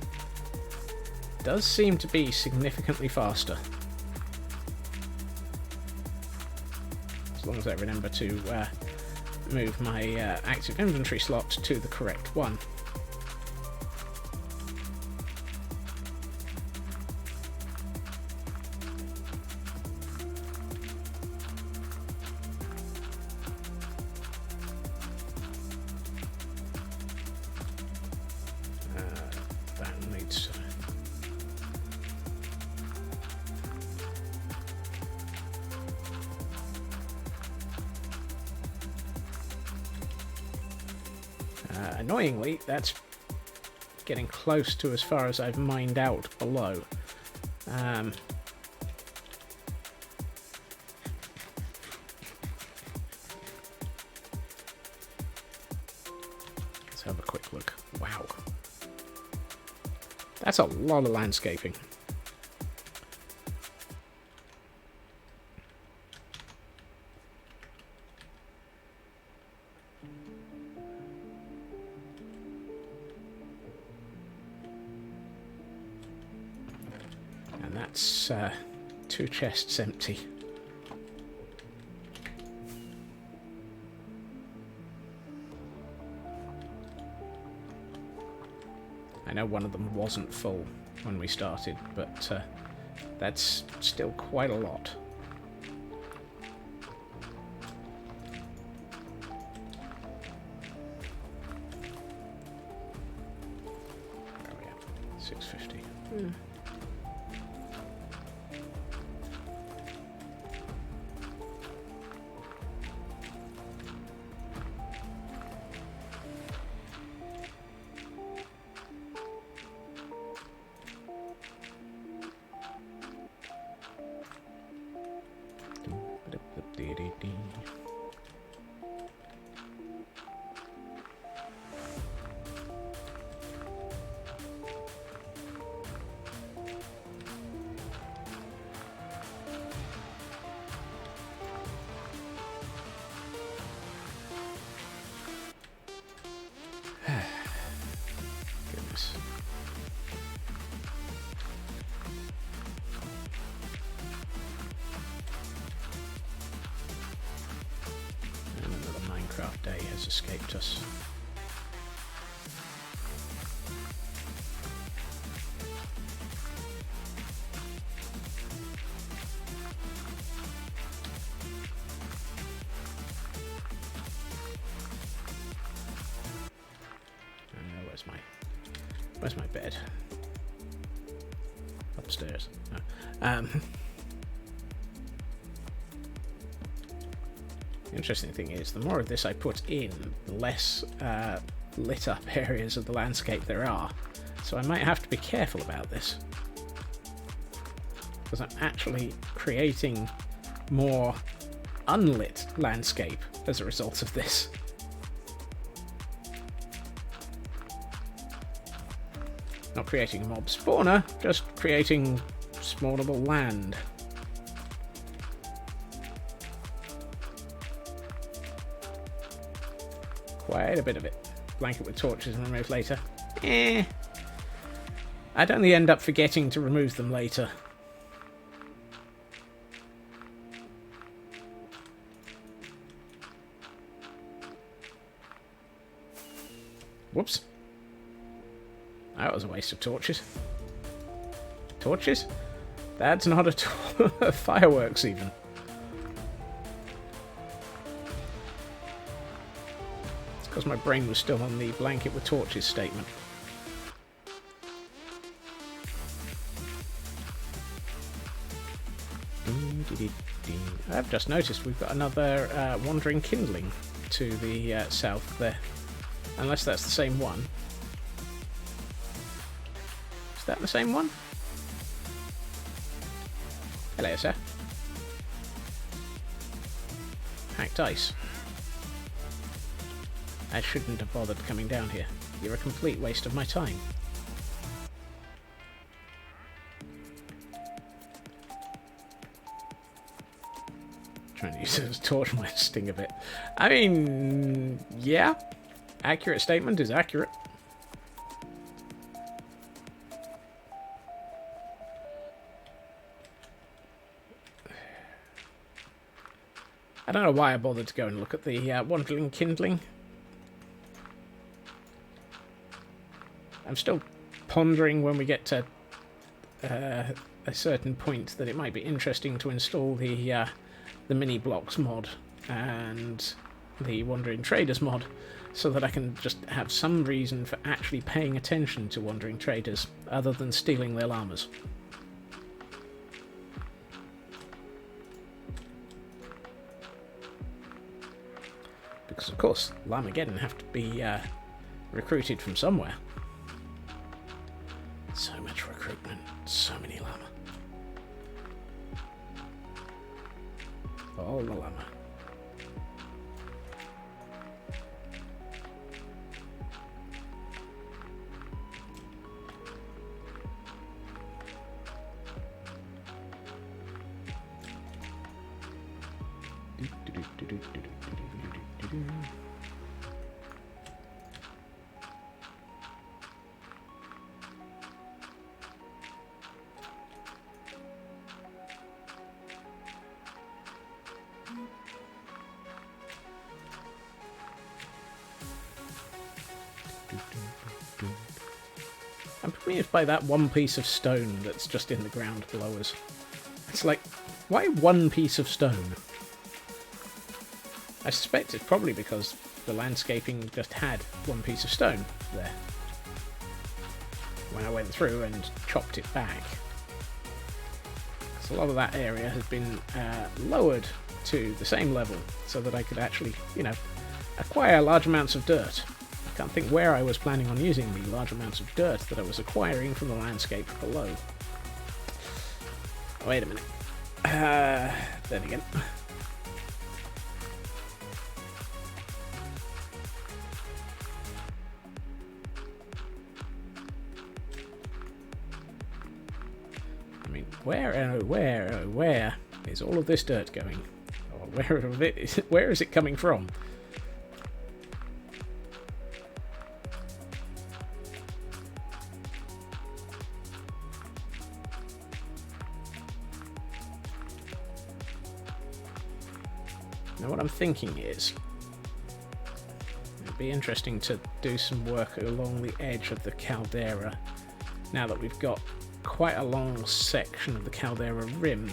does seem to be significantly faster. As long as I remember to move my active inventory slot to the correct one. That needs... annoyingly, that's getting close to as far as I've mined out below. Let's have a quick look. Wow. That's a lot of landscaping. And that's 2 chests empty. I know one of them wasn't full when we started, but that's still quite a lot. Where are we at? 650. Yeah. Goodness. And another Minecraft day has escaped us. Where's my bed? Upstairs. No. The interesting thing is, the more of this I put in, the less lit up areas of the landscape there are. So I might have to be careful about this, because I'm actually creating more unlit landscape as a result of this. Not creating a mob spawner, just creating spawnable land. Quite a bit of it. Blanket with torches and remove later. I'd only end up forgetting to remove them later. Whoops. That was a waste of torches. Torches? That's not a fireworks even. It's because my brain was still on the blanket with torches statement. I've just noticed we've got another wandering kindling to the south there. Unless that's the same one. Is that the same one? Hello, sir. Hacked ice. I shouldn't have bothered coming down here. You're a complete waste of my time. Trying to use it as a torch might sting a bit. I mean, yeah. Accurate statement is accurate. I don't know why I bothered to go and look at the wandering kindling. I'm still pondering when we get to a certain point that it might be interesting to install the mini blocks mod and the wandering traders mod, so that I can just have some reason for actually paying attention to wandering traders other than stealing their llamas. Because of course, Llamageddon have to be recruited from somewhere. So much recruitment, so many llama. All the llama. I'm amused by that one piece of stone that's just in the ground below us. It's like, why one piece of stone? I suspect it's probably because the landscaping just had one piece of stone there when I went through and chopped it back. So a lot of that area has been lowered to the same level so that I could actually, you know, acquire large amounts of dirt. I can't think where I was planning on using the large amounts of dirt that I was acquiring from the landscape below. Oh, wait a minute. Then again. I mean, where is all of this dirt going? Or where is it coming from? Now what I'm thinking is, it'd be interesting to do some work along the edge of the caldera, now that we've got quite a long section of the caldera rim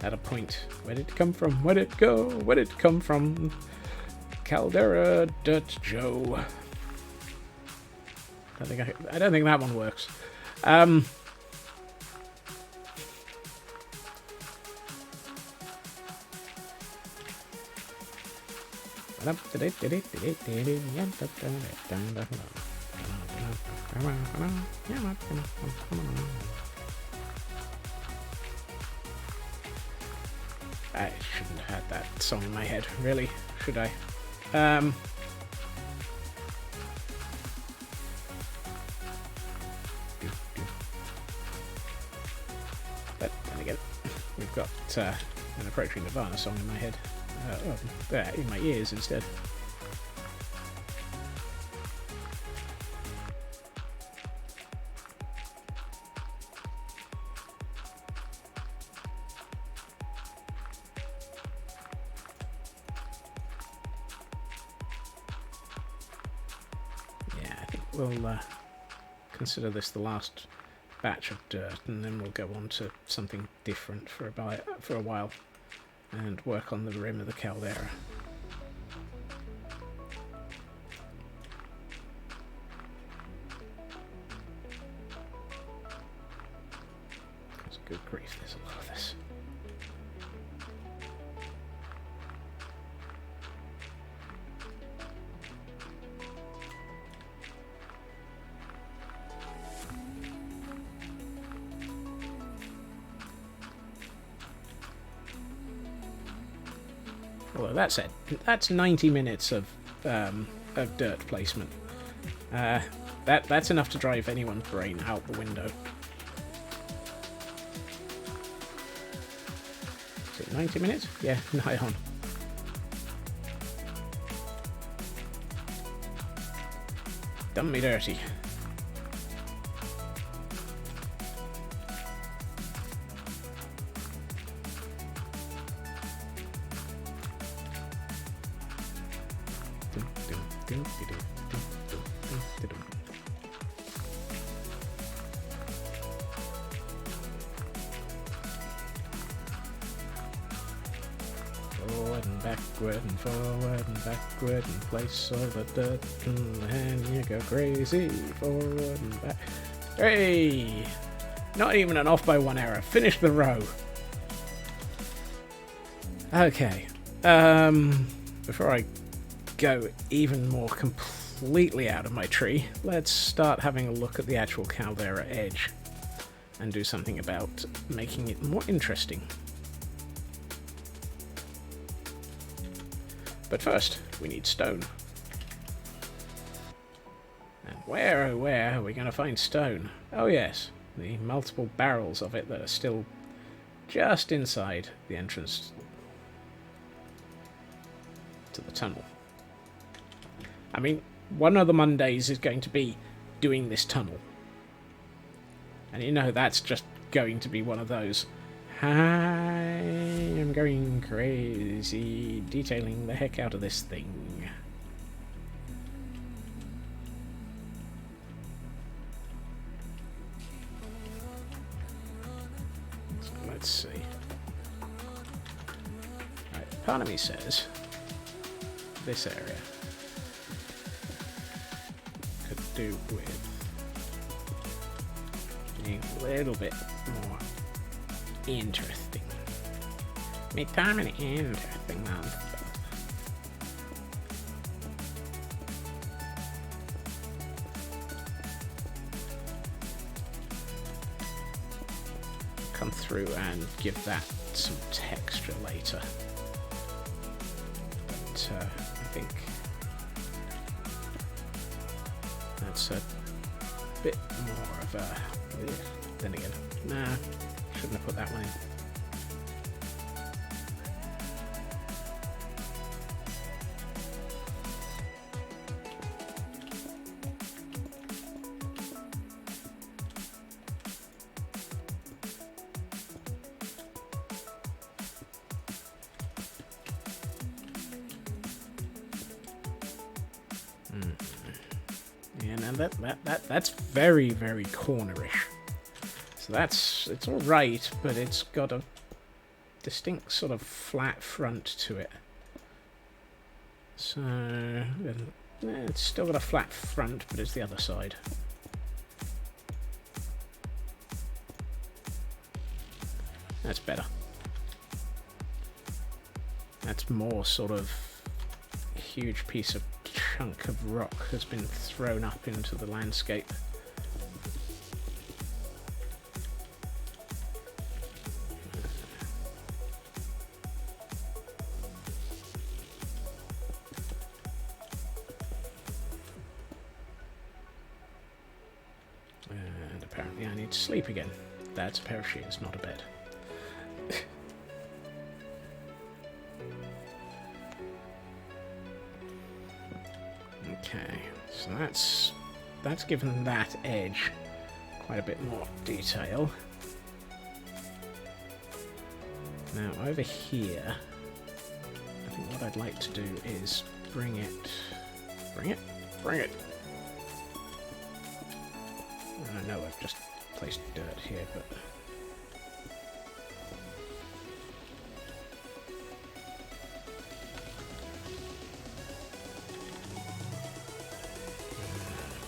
at a point. Where did it come from? Where did it go? Where did it come from? Caldera Dirt Joe. I don't think that one works. I shouldn't have had that song in my head, really, should I? But then again, we've got an Approaching Nirvana song in my head. In my ears instead. Yeah, I think we'll consider this the last batch of dirt, and then we'll go on to something different for a while. And work on the rim of the caldera. That's a good grief, there's a lot of this. Although that's 90 minutes of dirt placement. That's enough to drive anyone's brain out the window. Is it 90 minutes? Yeah, nigh on. Done me dirty. Forward and backward and forward and backward and place all the dirt and you go crazy. Forward and back. Hey! Not even an off by one error. Finish the row. Okay. Before I go even more completely out of my tree, let's start having a look at the actual caldera edge and do something about making it more interesting. But first, we need stone. And where, oh where, are we going to find stone? Oh yes, the multiple barrels of it that are still just inside the entrance to the tunnel. I mean, one of the Mondays is going to be doing this tunnel. And you know that's just going to be one of those, hi, I'm going crazy, detailing the heck out of this thing. So let's see. Right, part of me says this area could do with being a little bit more interesting. Make time and interesting now. Come through and give that some texture later. But I think that's a bit more of a... Then again, nah, shouldn't have put that one in. Yeah, now that's very, very cornerish. So it's all right, but it's got a distinct sort of flat front to it. So it's still got a flat front, but it's the other side. That's better. That's more sort of huge piece of chunk of rock has been thrown up into the landscape. And apparently I need to sleep again. That's a pair of shears, not a bed. Okay, so that's given that edge quite a bit more detail. Now over here, I think what I'd like to do is bring it. I know I've just placed dirt here, but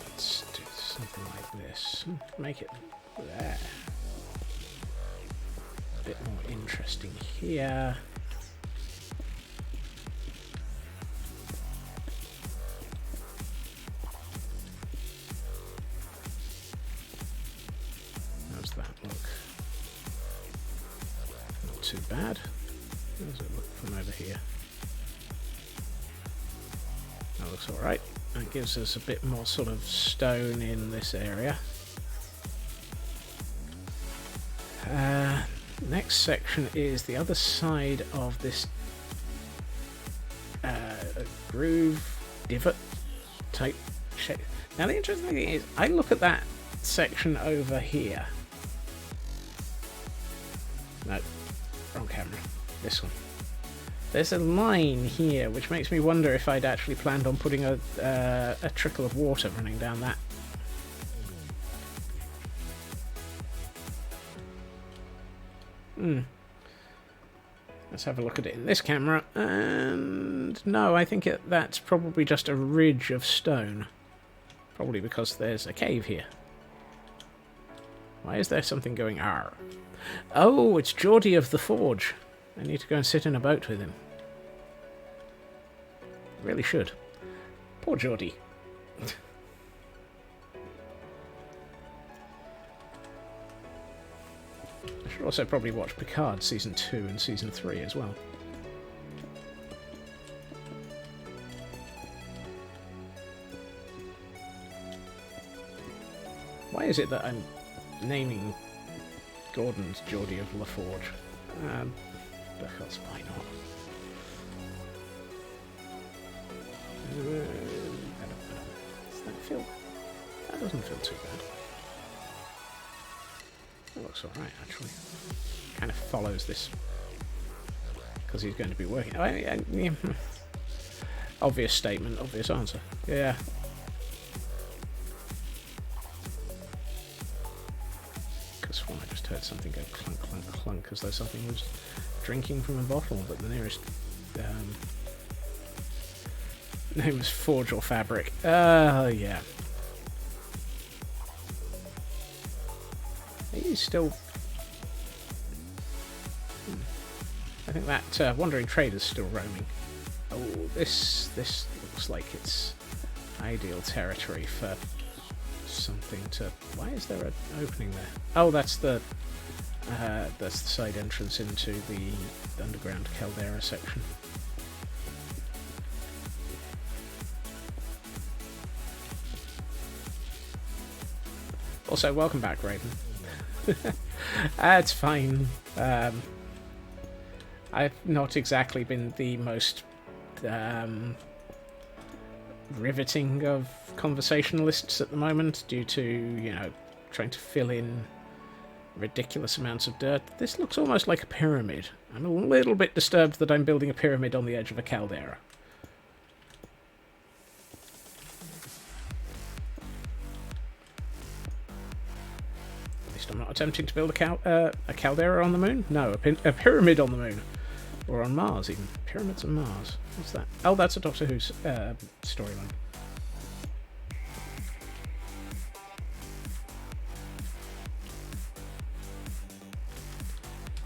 let's do something like this. Make it there. A bit more interesting here. How's that look? Not too bad. How does it look from over here? That looks alright. That gives us a bit more sort of stone in this area. Next section is the other side of this groove divot type shape. Now the interesting thing is, I look at that section over here. No, wrong camera. This one. There's a line here, which makes me wonder if I'd actually planned on putting a trickle of water running down that. Let's have a look at it in this camera, and no, I think that's probably just a ridge of stone. Probably because there's a cave here. Why is there something going arr? Oh, it's Geordie of the Forge. I need to go and sit in a boat with him. Really should. Poor Geordie. I should also probably watch Picard Season 2 and Season 3 as well. Why is it that I'm naming Gordon's Geordie of LaForge? Because why not? Does that feel... That doesn't feel too bad. That looks alright, actually. Kind of follows this. Because he's going to be working... yeah. Obvious statement, obvious answer. Yeah. One, I just heard something go clunk, clunk, clunk, as though something was drinking from a bottle, but the nearest name was Forge or Fabric. Yeah. He's still... I think that Wandering Trader's still roaming. Oh, this looks like it's ideal territory for something to... Why is there an opening there? Oh, that's the side entrance into the underground caldera section. Also, welcome back, Raven. It's fine. I've not exactly been the most riveting of conversationalists at the moment due to, you know, trying to fill in ridiculous amounts of dirt. This looks almost like a pyramid. I'm a little bit disturbed that I'm building a pyramid on the edge of a caldera. At least I'm not attempting to build a caldera on the moon. No, a pyramid on the moon. Or on Mars, even. Pyramids on Mars. What's that? Oh, that's a Doctor Who's storyline.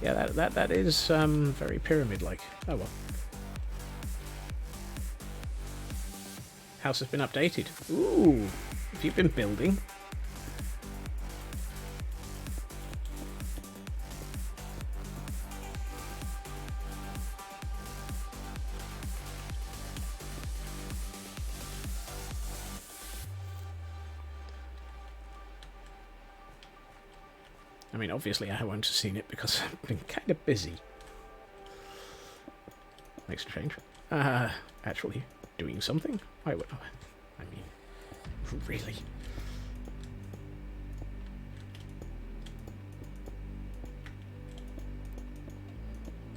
Yeah, that is very pyramid-like. Oh well. House has been updated. Ooh, have you been building? I mean, obviously I won't have seen it because I've been kind of busy. Makes a change. Actually, doing something? I mean, really?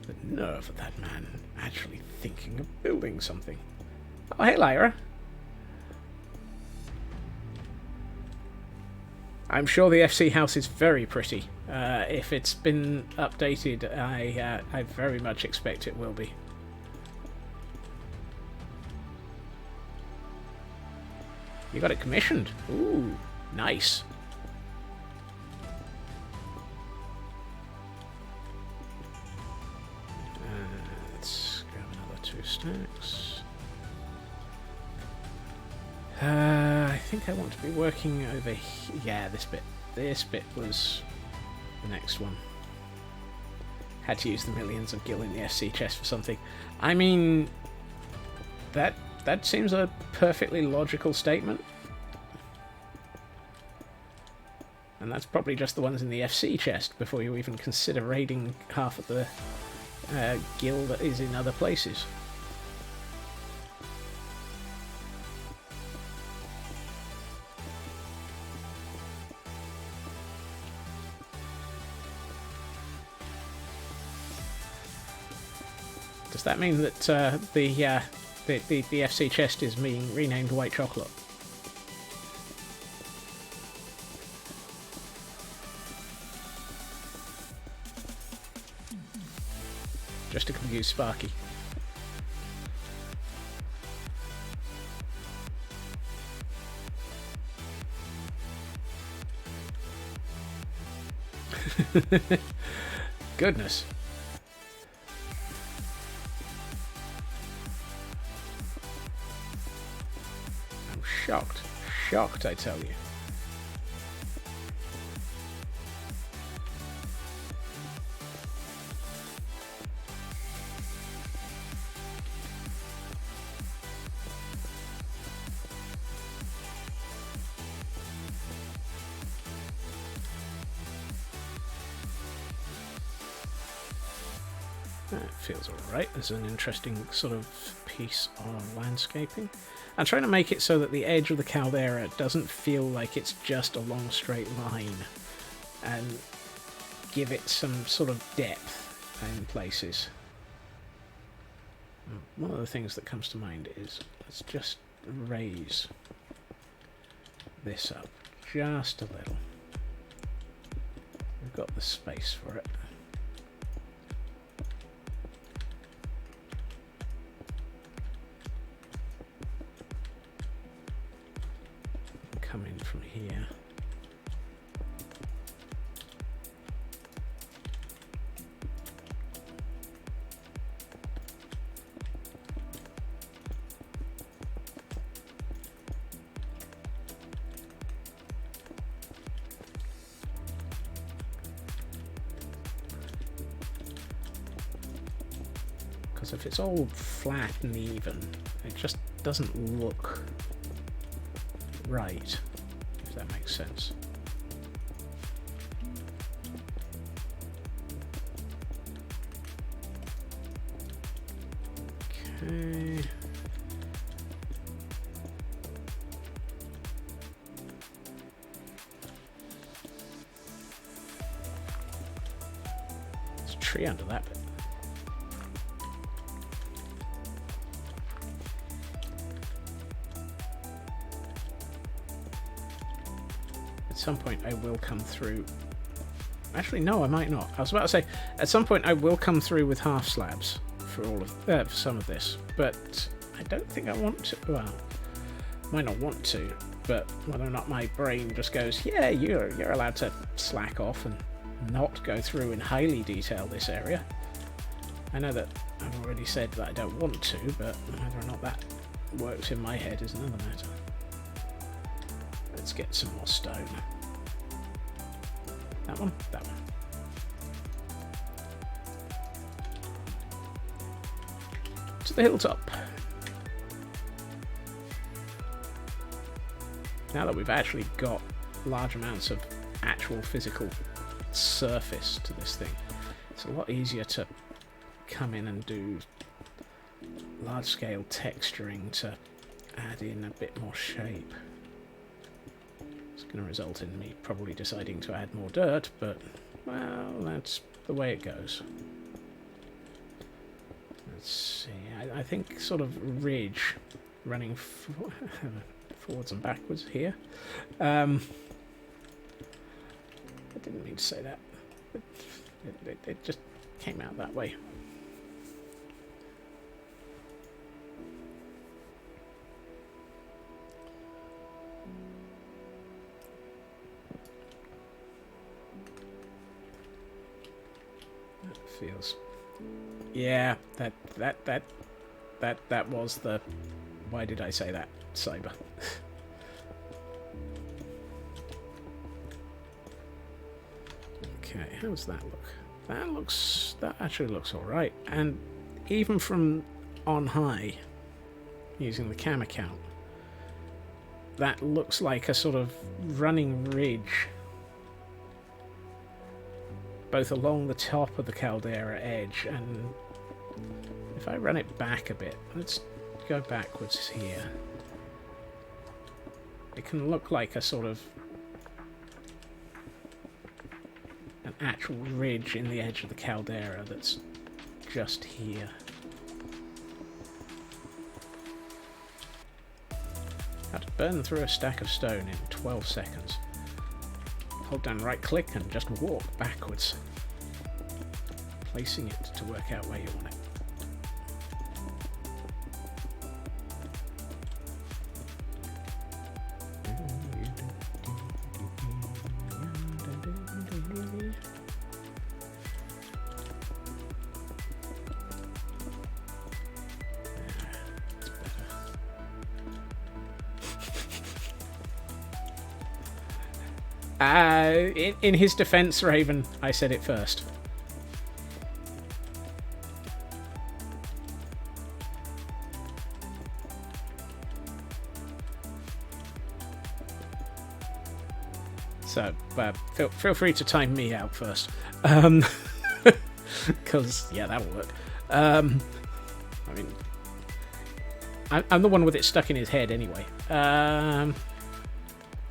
The nerve of that man actually thinking of building something. Oh, hey, Lyra. I'm sure the FC house is very pretty. If it's been updated, I very much expect it will be. You got it commissioned. Ooh, nice. Let's grab another 2 stacks. I think I want to be working over here. Yeah, this bit. This bit was the next one. Had to use the millions of gil in the FC chest for something. I mean, that seems a perfectly logical statement. And that's probably just the ones in the FC chest before you even consider raiding half of the gil that is in other places. Does that mean that the FC chest is being renamed White Chocolate? Just to confuse Sparky. Goodness. I'm shocked. Shocked, I tell you. That feels alright. There's an interesting sort of piece of landscaping. I'm trying to make it so that the edge of the caldera doesn't feel like it's just a long straight line, and give it some sort of depth in places. One of the things that comes to mind is let's just raise this up just a little. We've got the space for it. Come in from here. Because if it's all flat and even, it just doesn't look right, if that makes sense. Okay. There's a tree under that bit. At some point I will come through. Actually, no, I might not. I was about to say, at some point I will come through with half slabs for all of for some of this, but I don't think I want to. Well, might not want to, but whether or not my brain just goes, yeah, you're allowed to slack off and not go through and highly detail this area. I know that I've already said that I don't want to, but whether or not that works in my head is another matter. Let's get some more stone. That one? That one. To the hilltop. Now that we've actually got large amounts of actual physical surface to this thing, it's a lot easier to come in and do large-scale texturing to add in a bit more shape. It's going to result in me probably deciding to add more dirt, but, well, that's the way it goes. Let's see, I think sort of ridge running forwards and backwards here. I didn't mean to say that. It just came out that way. That feels... Yeah, that was the... Why did I say that, Cyber? Okay, how does that look? That actually looks alright. And even from on high, using the camera count, that looks like a sort of running ridge, both along the top of the caldera edge, and if I run it back a bit, let's go backwards here. It can look like a sort of an actual ridge in the edge of the caldera that's just here. How to burn through a stack of stone in 12 seconds. Hold down right click and just walk backwards, placing it to work out where you want it. In his defense, Raven, I said it first. So, feel free to time me out first. Because, yeah, that'll work. I mean, I'm the one with it stuck in his head anyway.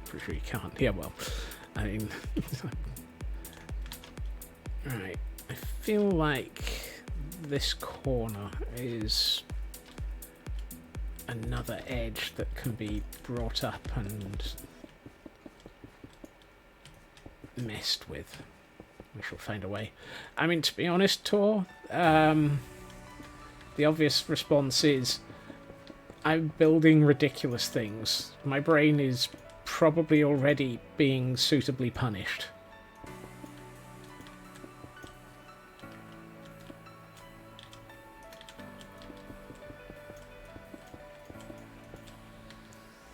Pretty sure you can't. Yeah, well, I mean... Right, I feel like this corner is another edge that can be brought up and messed with. We shall find a way. I mean, to be honest, Tor, the obvious response is I'm building ridiculous things. My brain is probably already being suitably punished.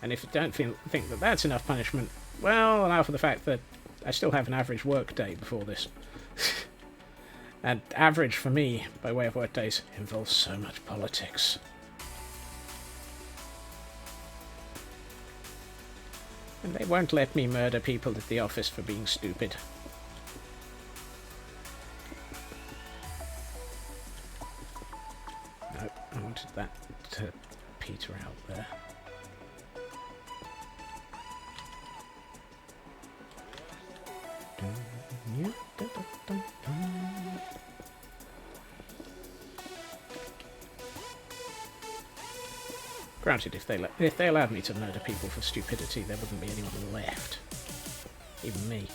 And if you don't think that that's enough punishment, well, allow for the fact that I still have an average work day before this. And average for me, by way of work days, involves so much politics. And they won't let me murder people at the office for being stupid. No, I wanted that to peter out there. Granted, if they allowed me to murder people for stupidity, there wouldn't be anyone left. Even me.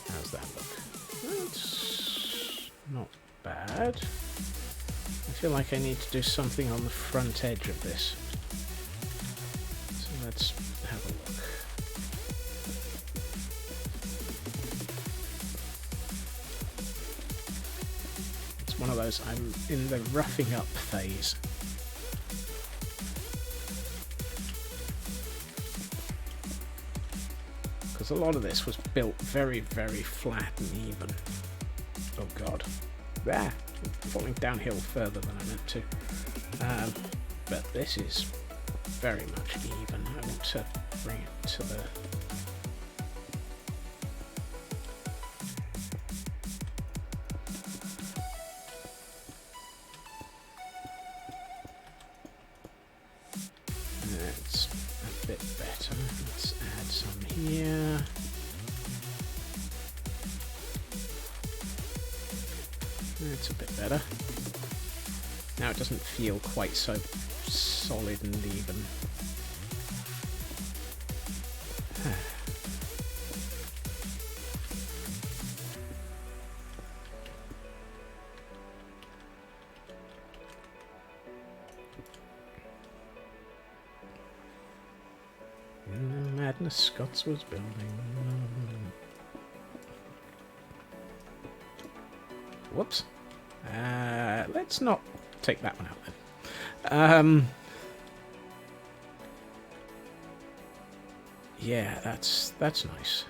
How's that look? That's not bad. I feel like I need to do something on the front edge of this. So let's have a look. one of those, I'm in the roughing up phase. Because a lot of this was built very, very flat and even. Oh god. There! Falling downhill further than I meant to. But this is very much even. I want to bring it to the... That's a bit better. Let's add some here. That's a bit better. Now it doesn't feel quite so solid and even. In the madness Scots was building. Whoops. Let's not take that one out then. Yeah, that's nice.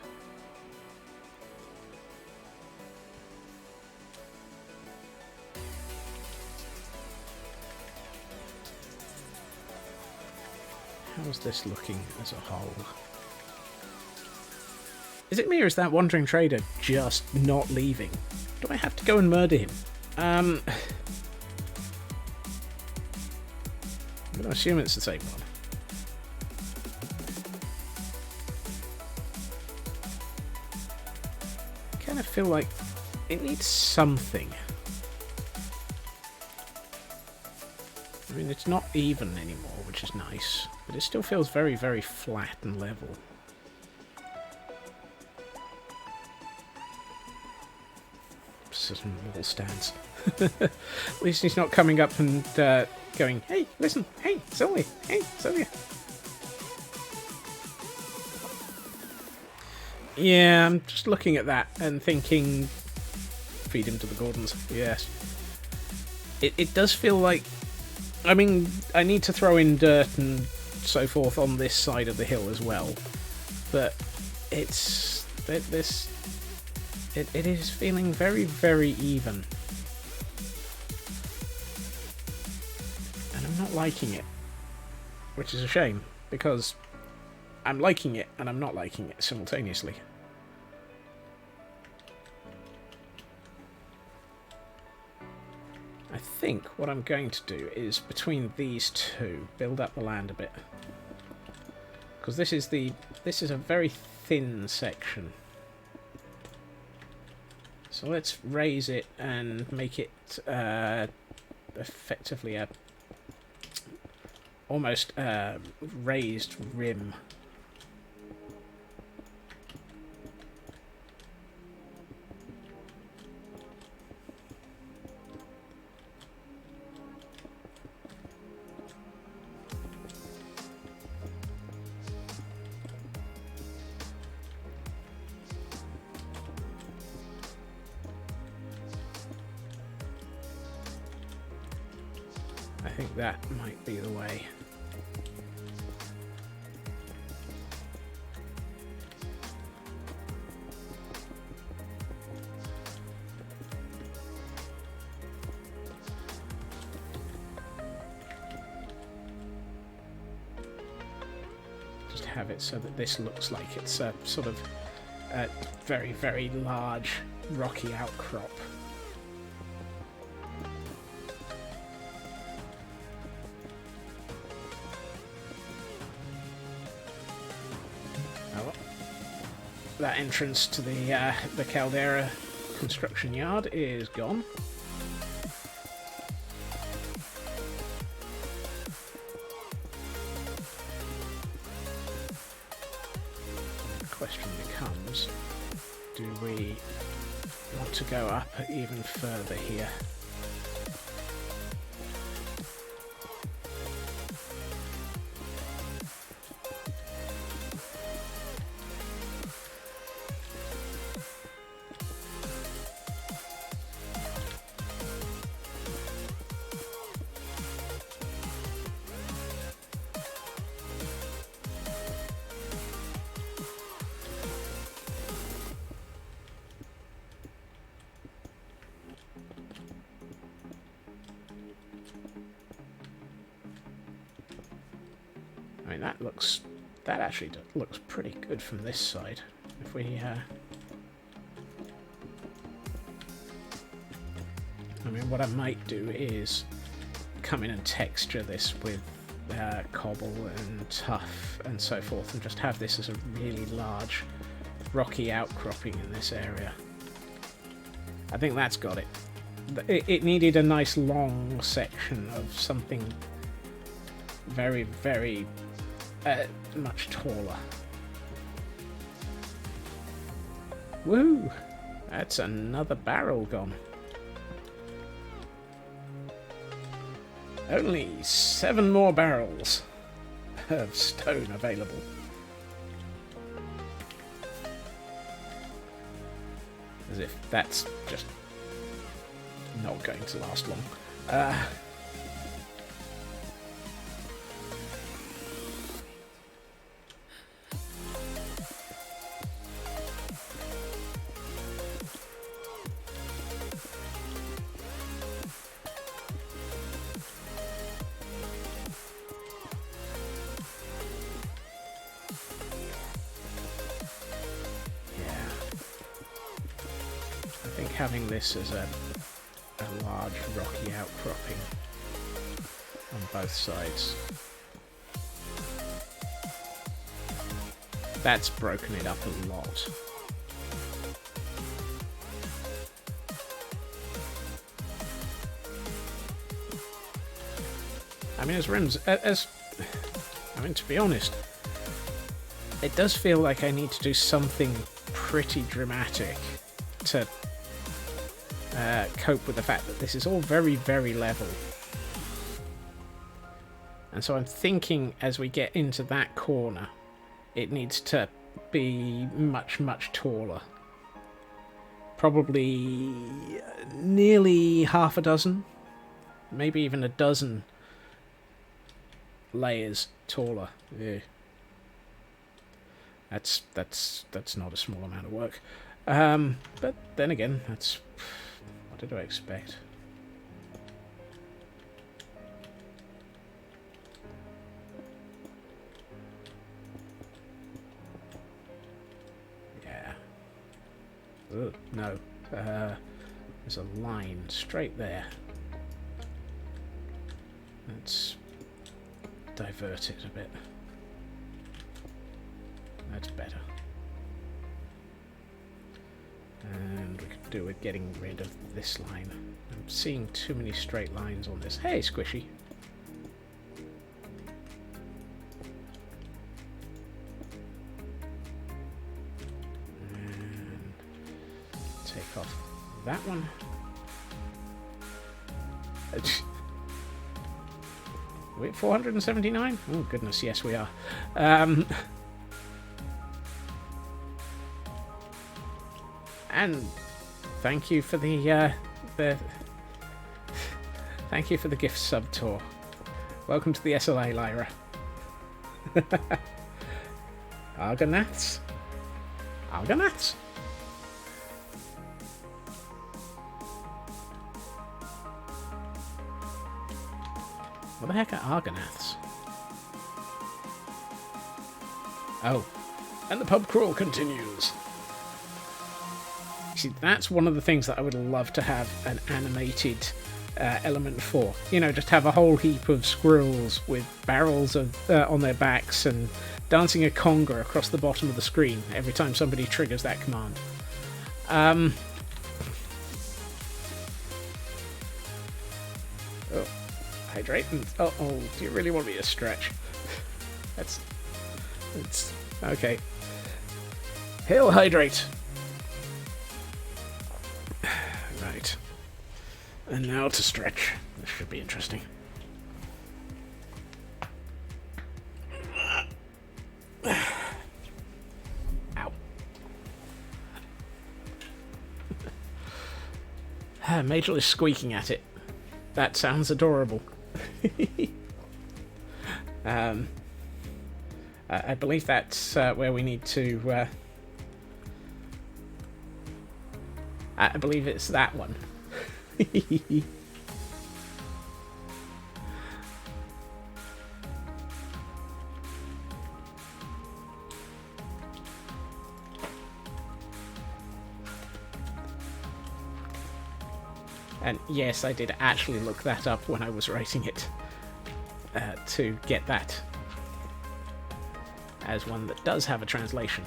How's this looking as a whole? Is it me or is that wandering trader just not leaving? Do I have to go and murder him? I'm going to assume it's the same one. I kind of feel like it needs something. I mean, it's not even anymore, which is nice, but it still feels very, very flat and level. Some wall stands. At least he's not coming up and going, hey, listen, hey, Sylvia, hey, Sylvia. Yeah, I'm just looking at that and thinking, feed him to the Gordons, yes. It does feel like, I mean, I need to throw in dirt and so forth on this side of the hill as well, but it's, it is feeling very, very even. And I'm not liking it. Which is a shame, because I'm liking it and I'm not liking it simultaneously. I think what I'm going to do is, between these two, build up the land a bit. Because this is a very thin section. So let's raise it and make it effectively a almost raised rim. I think that might be the way. Just have it so that this looks like it's a sort of a very, very large rocky outcrop. That entrance to the caldera construction yard is gone. The question becomes, do we want to go up even further here? mean, that actually looks pretty good from this side. If we, I mean, what I might do is come in and texture this with cobble and tuff and so forth, and just have this as a really large rocky outcropping in this area. I think that's got it. It needed a nice long section of something very, very much taller. Woo! That's another barrel gone. Only 7 more barrels of stone available. As if that's just not going to last long. Having this as a large rocky outcropping on both sides, that's broken it up a lot. I mean, to be honest, it does feel like I need to do something pretty dramatic to cope with the fact that this is all very, very level. And so I'm thinking as we get into that corner, it needs to be much, much taller. Probably nearly half a dozen, maybe even a dozen layers taller. Yeah. That's not a small amount of work. But then again, that's... What did I expect? Yeah. Ugh, no. There's a line straight there. Let's divert it a bit. That's better. And we could do with getting rid of this line. I'm seeing too many straight lines on this. Hey, Squishy! And take off that one. We're at 479? Oh goodness, yes we are. And thank you for the thank you for the gift sub tour. Welcome to the SLA, Lyra. Argonaths? Argonaths? What the heck are Argonaths? Oh. And the pub crawl continues. See, that's one of the things that I would love to have an animated element for. You know, just have a whole heap of squirrels with barrels of on their backs and dancing a conga across the bottom of the screen every time somebody triggers that command. Oh, hydrate. Oh, do you really want me to stretch? It's okay. He'll hydrate. Right. And now to stretch. This should be interesting. Ow. Major is squeaking at it. That sounds adorable. I believe that's where we need to... I believe it's that one. And yes, I did actually look that up when I was writing it to get that as one that does have a translation.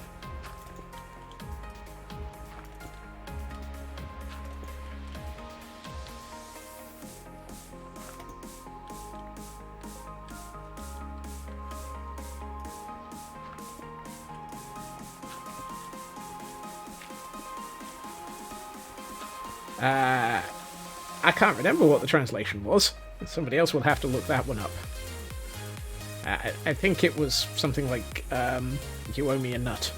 I can't remember what the translation was. Somebody else will have to look that one up. I think it was something like, you owe me a nut.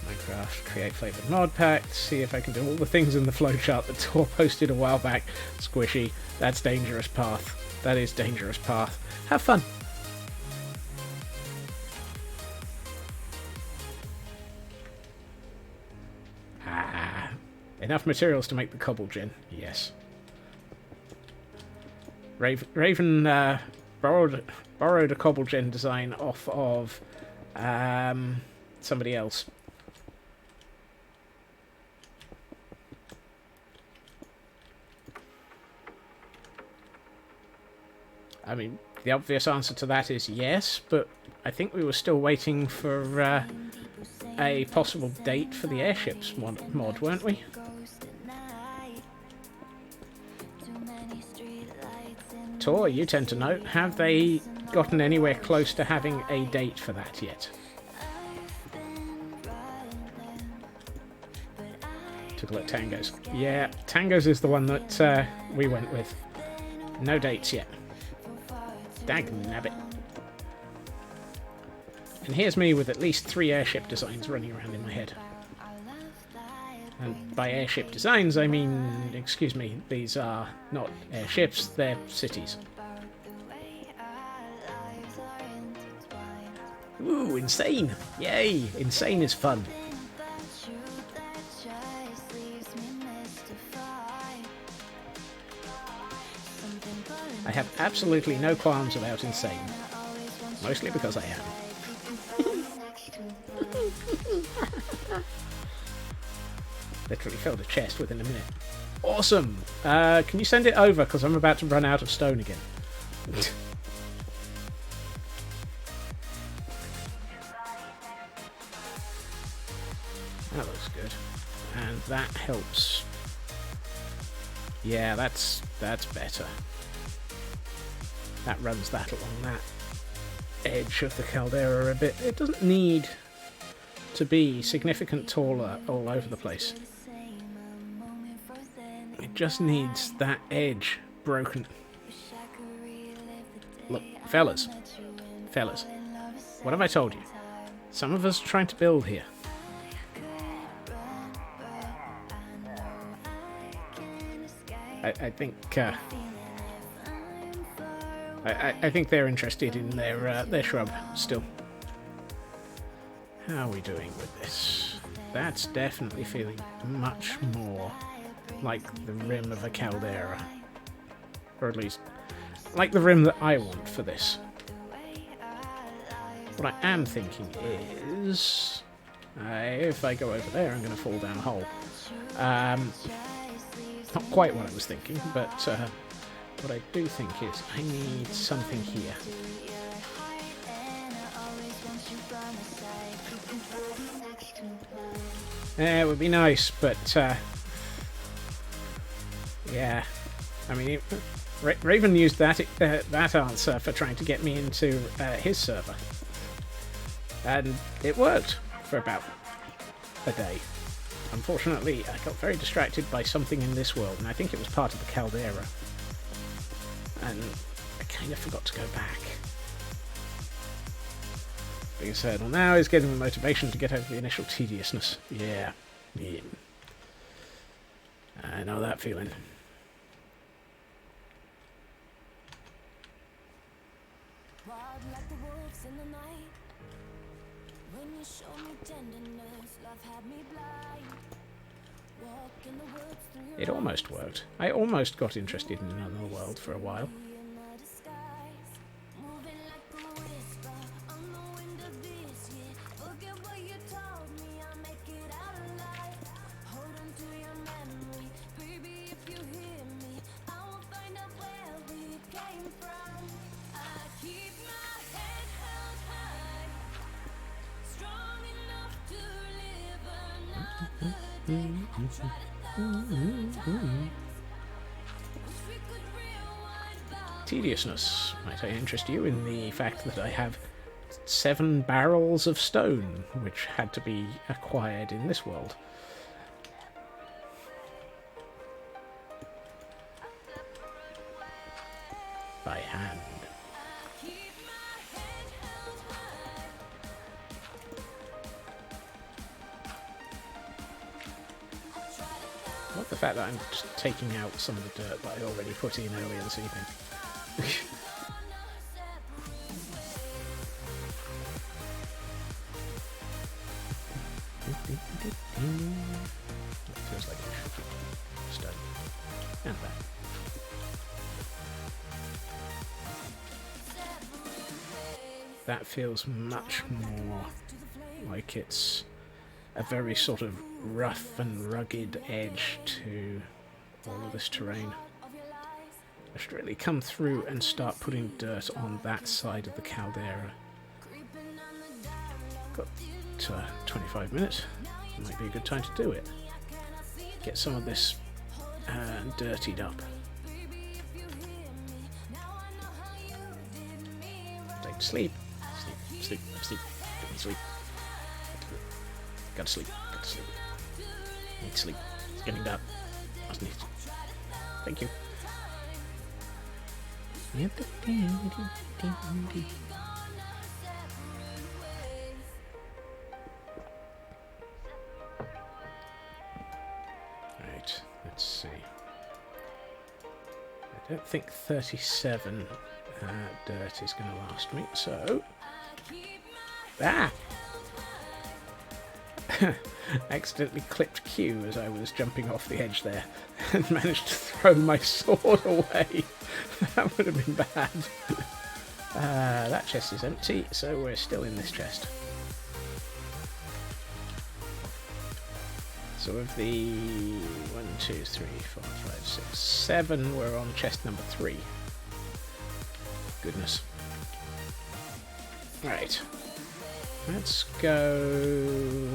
Minecraft, create flavored mod pack, see if I can do all the things in the flowchart that Tor posted a while back. Squishy, that's dangerous path. That is dangerous path. Have fun. Enough materials to make the cobble gen. Yes. Raven borrowed a cobble gen design off of somebody else. I mean, the obvious answer to that is yes, but I think we were still waiting for a possible date for the airships mod, weren't we? Tor, you tend to know. Have they gotten anywhere close to having a date for that yet? Took a look at Tangos. Yeah, Tangos is the one that we went with. No dates yet. Dagnabbit. And here's me with at least 3 airship designs running around in my head. And by airship designs, I mean, excuse me, these are not airships, they're cities. Ooh, insane! Yay! Insane is fun. I have absolutely no qualms about insane. Mostly because I am. Literally filled a chest within a minute. Awesome! Can you send it over? Because I'm about to run out of stone again. That looks good. And that helps. Yeah, that's better. That runs that along that edge of the caldera a bit. It doesn't need to be significant taller all over the place. It just needs that edge broken. Look, fellas, what have I told you? Some of us are trying to build here. I think I think they're interested in their shrub still. How are we doing with this? That's definitely feeling much more like the rim of a caldera. Or at least, like the rim that I want for this. What I am thinking is... if I go over there, I'm going to fall down a hole. Not quite what I was thinking, but what I do think is I need something here. It would be nice, but yeah. I mean, Raven used that answer for trying to get me into his server, and it worked for about a day. Unfortunately, I got very distracted by something in this world, and I think it was part of the caldera, and I kind of forgot to go back. Biggest hurdle now is getting the motivation to get over the initial tediousness. Yeah. I know that feeling. It almost worked. I almost got interested in another world for a while. Tediousness. Might I interest you in the fact that I have 7 barrels of stone, which had to be acquired in this world. By hand. Not the fact that I'm just taking out some of the dirt that I already put in earlier this evening. It feels like it should be stone. And that. That feels much more like it's a very sort of rough and rugged edge to all of this terrain. I should really come through and start putting dirt on that side of the caldera. Got 25 minutes. Might be a good time to do it. Get some of this dirtied up. Like sleep. Sleep. Sleep. Gotta sleep. Need sleep. It's getting dark. Must need. Thank you. Right, let's see. I don't think 37 dirt is going to last me, so... Ah! Accidentally clipped Q as I was jumping off the edge there and managed to throw my sword away. That would have been bad. That chest is empty, so we're still in this chest. So of the 1, 2, 3, 4, 5, 6, 7, we're on chest number 3. Goodness. Right. Let's go...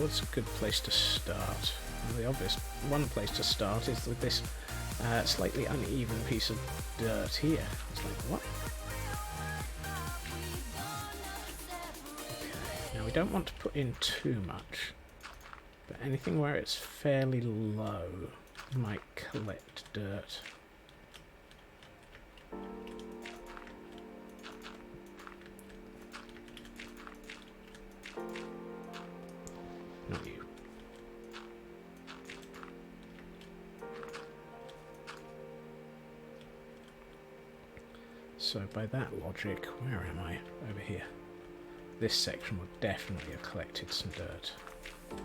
What's a good place to start? Well, the obvious one place to start is with this slightly uneven piece of dirt here. It's like, what? Okay, now we don't want to put in too much, but anything where it's fairly low might collect dirt. Not you. So by that logic, where am I? Over here. This section would definitely have collected some dirt. I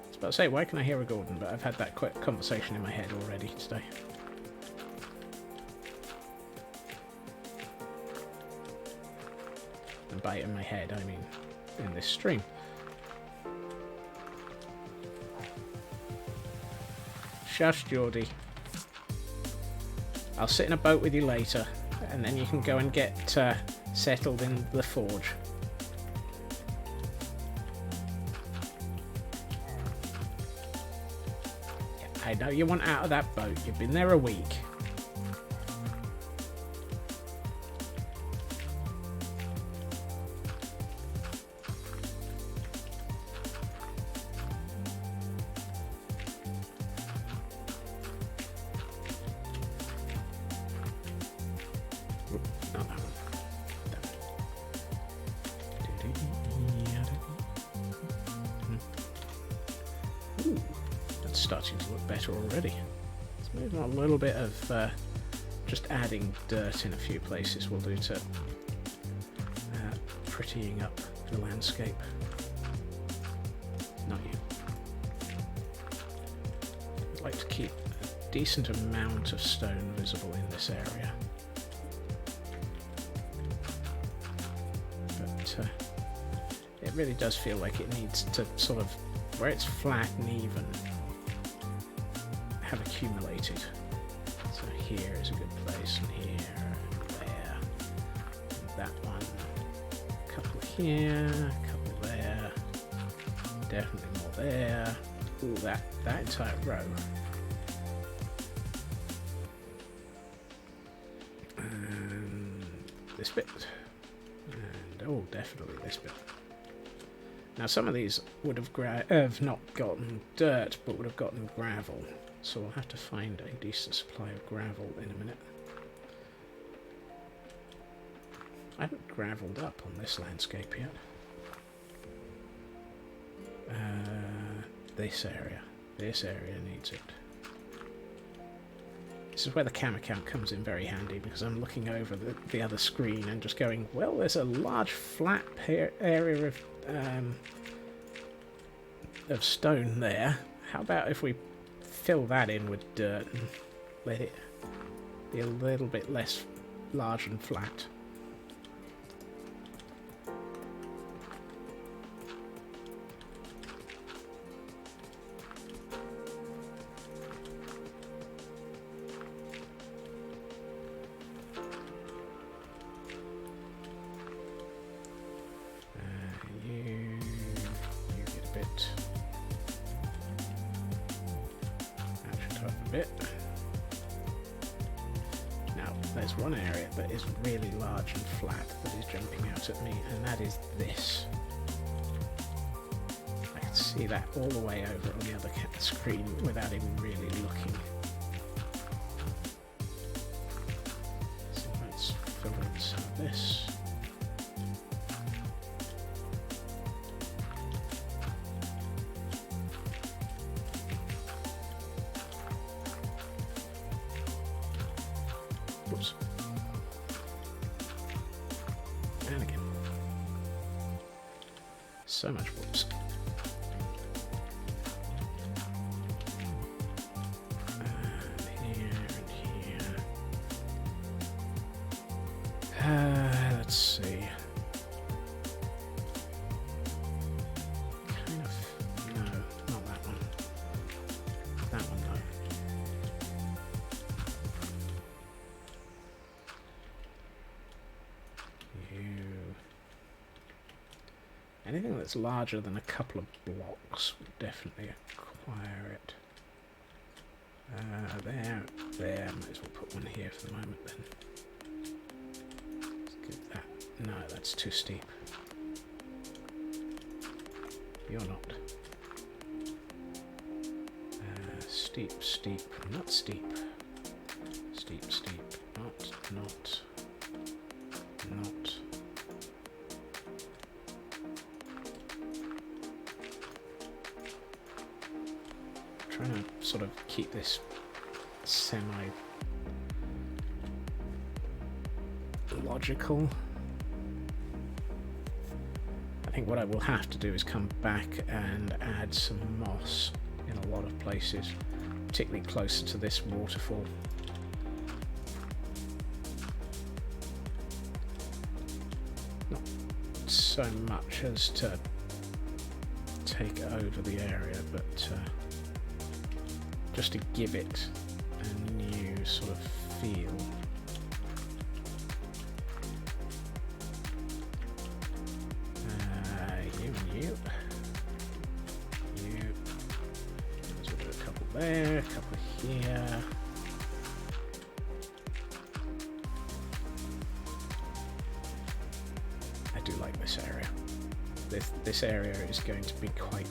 was about to say, why can I hear a Gordon? But I've had that quick conversation in my head already today. And by in my head, I mean in this stream. Shush, Geordie. I'll sit in a boat with you later, and then you can go and get settled in the forge. Yeah, I know you want out of that boat. You've been there a week. Ooh, that's starting to look better already. It's maybe a little bit of just adding dirt in a few places will do to prettying up the landscape. Not you. I'd like to keep a decent amount of stone visible in this area. But it really does feel like it needs to sort of, where it's flat and even, have accumulated. So here is a good place, and here, and there, and that one, a couple here, a couple there, Definitely more there. Ooh, that entire row. And this bit. And oh, definitely this bit. Now some of these would have not gotten dirt, but would have gotten gravel. So we'll have to find a decent supply of gravel in a minute. I haven't gravelled up on this landscape yet. This area needs it. This is where the camera count comes in very handy, because I'm looking over the other screen and just going, well, there's a large flat area of stone there. How about if we fill that in with dirt and let it be a little bit less large and flat? There's one area that is really large and flat that is jumping out at me, and that is this. I can see that all the way over on the other screen without even really looking. So let's fill in some of this. Whoops. And again. So much whoops. And here and here. Let's see. Kind of. No, not that one. That one, no. Anything that's larger than a couple of blocks will definitely acquire it. There. Might as well put one here for the moment then. Let's get that. No, that's too steep. You're not. Steep, not steep. Steep, not. Trying to sort of keep this semi-logical. I think what I will have to do is come back and add some moss in a lot of places, particularly closer to this waterfall. Not so much as to take over the area, but just to give it a new sort of feel. You. So we'll do a couple there, a couple here. I do like this area. This area is going to be quite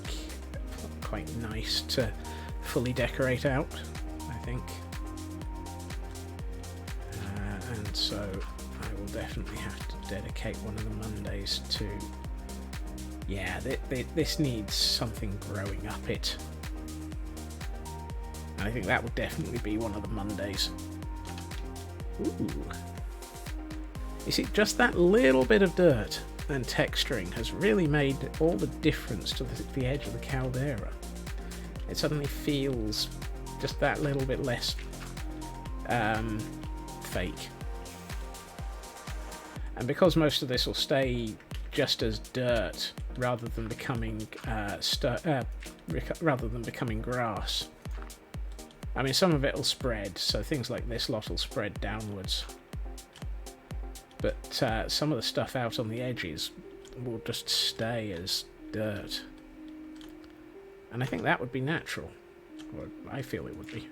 nice to fully decorate out, I think. And so I will definitely have to dedicate one of the Mondays to, yeah, this needs something growing up it. And I think that would definitely be one of the Mondays. Ooh. You see, just that little bit of dirt and texturing has really made all the difference to the edge of the caldera. It suddenly feels just that little bit less fake. And because most of this will stay just as dirt rather than becoming grass. I mean, some of it will spread, so things like this lot will spread downwards. But some of the stuff out on the edges will just stay as dirt. And I think that would be natural. Or I feel it would be.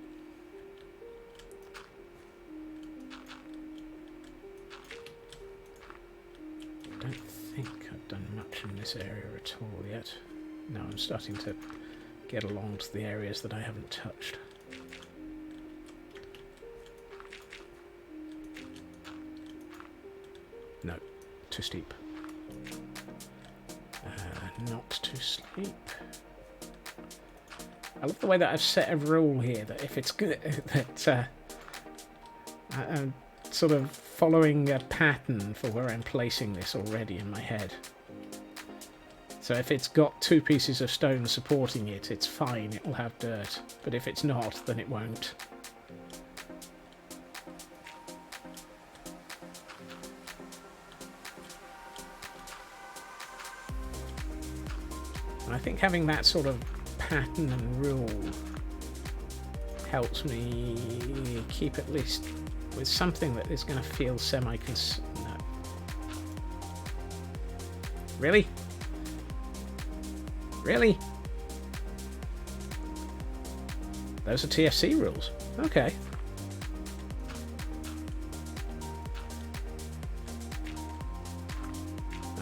I don't think I've done much in this area at all yet. No, I'm starting to get along to the areas that I haven't touched. No, too steep. Not too steep. I love the way that I've set a rule here that if it's good, that I'm sort of following a pattern for where I'm placing this already in my head. So if it's got two pieces of stone supporting it, it's fine, it will have dirt. But if it's not, then it won't. And I think having that sort of pattern and rule helps me keep at least with something that is going to feel no. Really? Really? Those are TFC rules. Okay.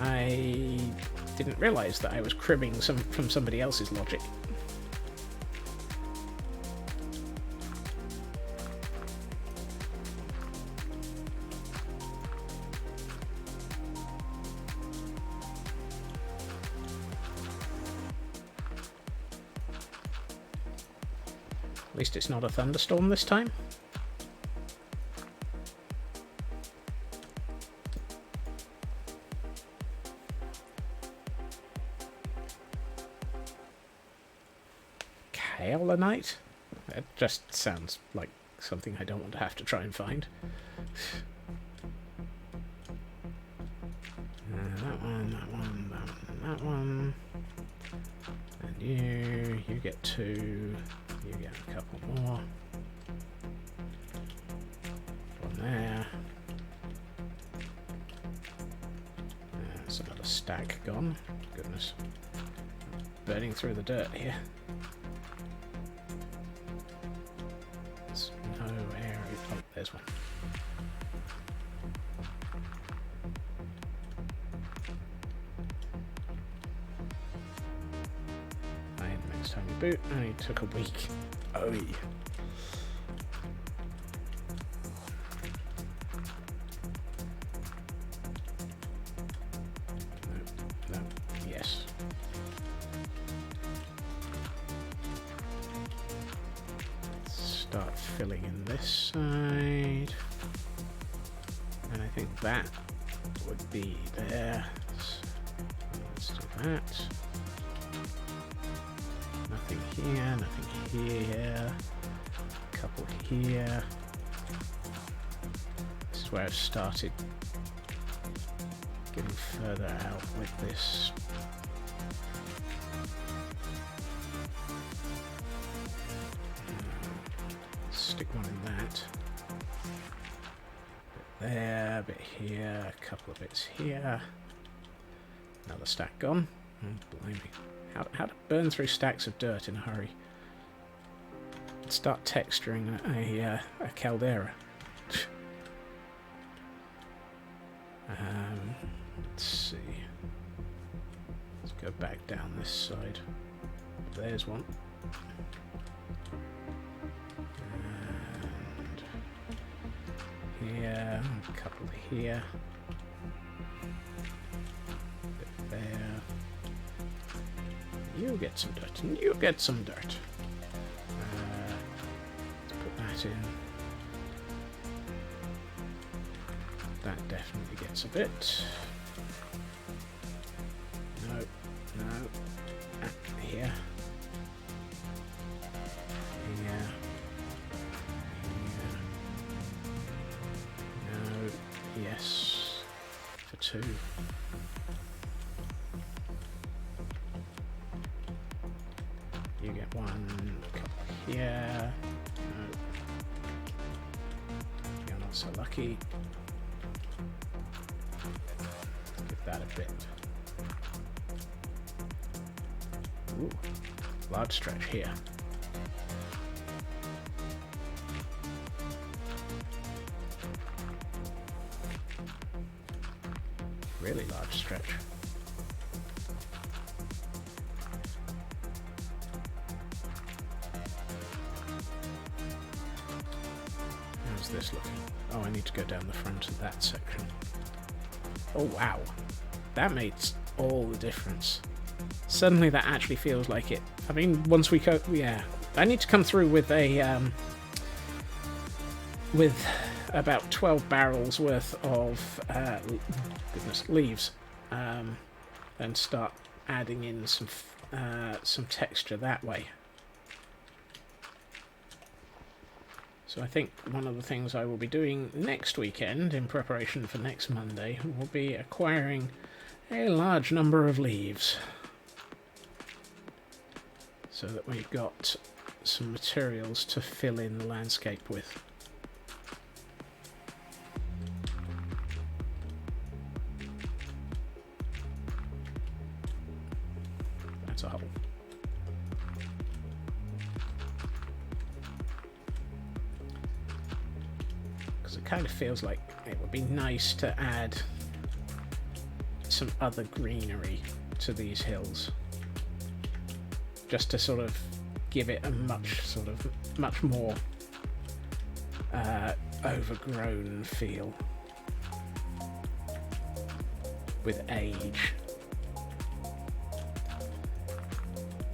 I didn't realise that I was cribbing from somebody else's logic. At least it's not a thunderstorm this time. Kaolinite? That just sounds like something I don't want to have to try and find. That one, that one, that one, that one. And you get two. You get a couple more. One there. There's another stack gone. Goodness. Burning through the dirt here. There's no area. Oh, there's one. Next time you boot, and it took a week. Oh yeah. No, yes. Let's start filling in this side. And I think that would be there. So let's do that. Nothing here, nothing here, a couple here. This is where I've started getting further out with this. Stick one in that. Bit there, a bit here, a couple of bits here. Another stack gone. Oh, blimey. How to burn through stacks of dirt in a hurry. Start texturing a caldera. Let's see. Let's go back down this side. There's one. And here, a couple here. Bit there. You get some dirt, and you get some dirt. Let's put that in. That definitely gets a bit. No, no. Here. Here. Here. No. Yes. For two. You get one, couple here. No. You're not so lucky. Give that a bit. Ooh. Large stretch here. Really large stretch. How's this looking? Oh, I need to go down the front of that section. Oh wow, that makes all the difference. Suddenly that actually feels like it. I mean, once we go, yeah, I need to come through with a with about 12 barrels worth of leaves, and start adding in some texture that way. So I think one of the things I will be doing next weekend in preparation for next Monday will be acquiring a large number of leaves, so that we've got some materials to fill in the landscape with. That's a hole. Because it kind of feels like it would be nice to add some other greenery to these hills, just to sort of give it a much more overgrown feel with age.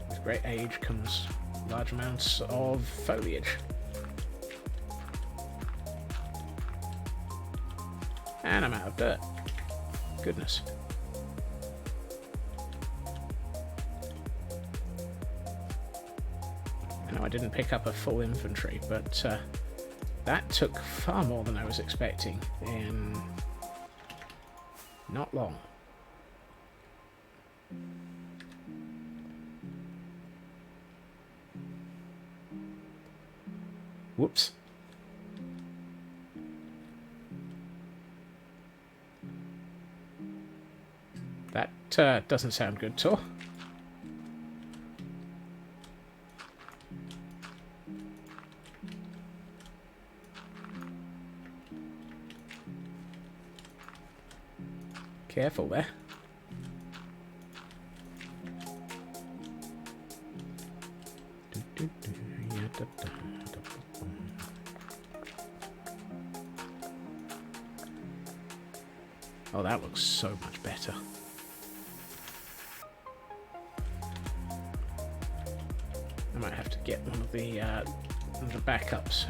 With great age comes large amounts of foliage. And I'm out of dirt. Goodness. I didn't pick up a full inventory, but that took far more than I was expecting in not long. Whoops. That doesn't sound good, Tor. Careful there. Oh, that looks so much better. I might have to get one of the backups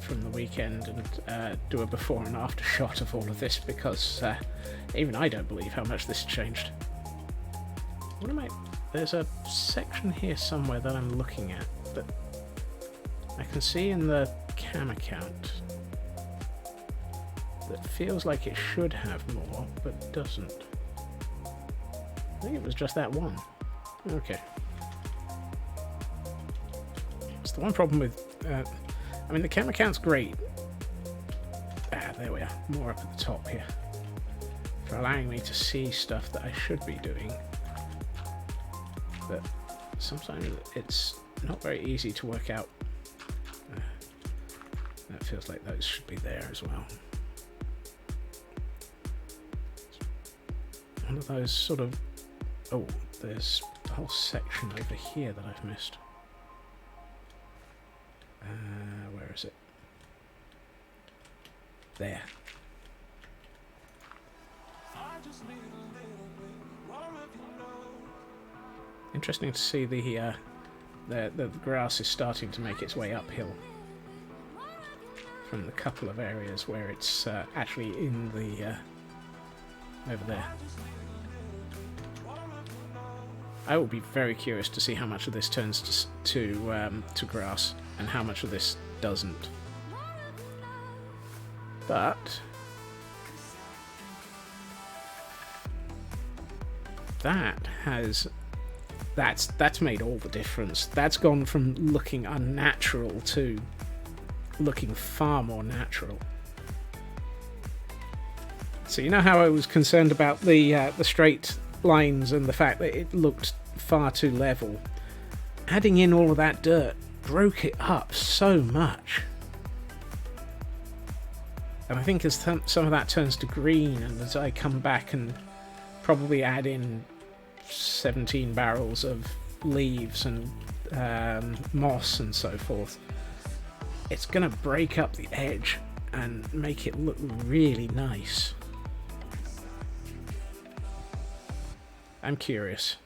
from the weekend and do a before and after shot of all of this, because even I don't believe how much this changed. What am I? There's a section here somewhere that I'm looking at that I can see in the cam account that feels like it should have more, but doesn't. I think it was just that one. Okay. It's the one problem with... I mean, the cam account's great. There we are. More up at the top here. For allowing me to see stuff that I should be doing. But sometimes it's not very easy to work out. That feels like those should be there as well. One of those sort of... Oh, there's a whole section over here that I've missed. Where is it? There. Interesting to see the grass is starting to make its way uphill from the couple of areas where it's actually in the over there. I will be very curious to see how much of this turns to grass and how much of this doesn't. But that's made all the difference. That's gone from looking unnatural to looking far more natural. So you know how I was concerned about the straight lines and the fact that it looked far too level. adding in all of that dirt broke it up so much. And I think as some of that turns to green, and as I come back and probably add in 17 barrels of leaves and moss and so forth, it's going to break up the edge and make it look really nice. I'm curious.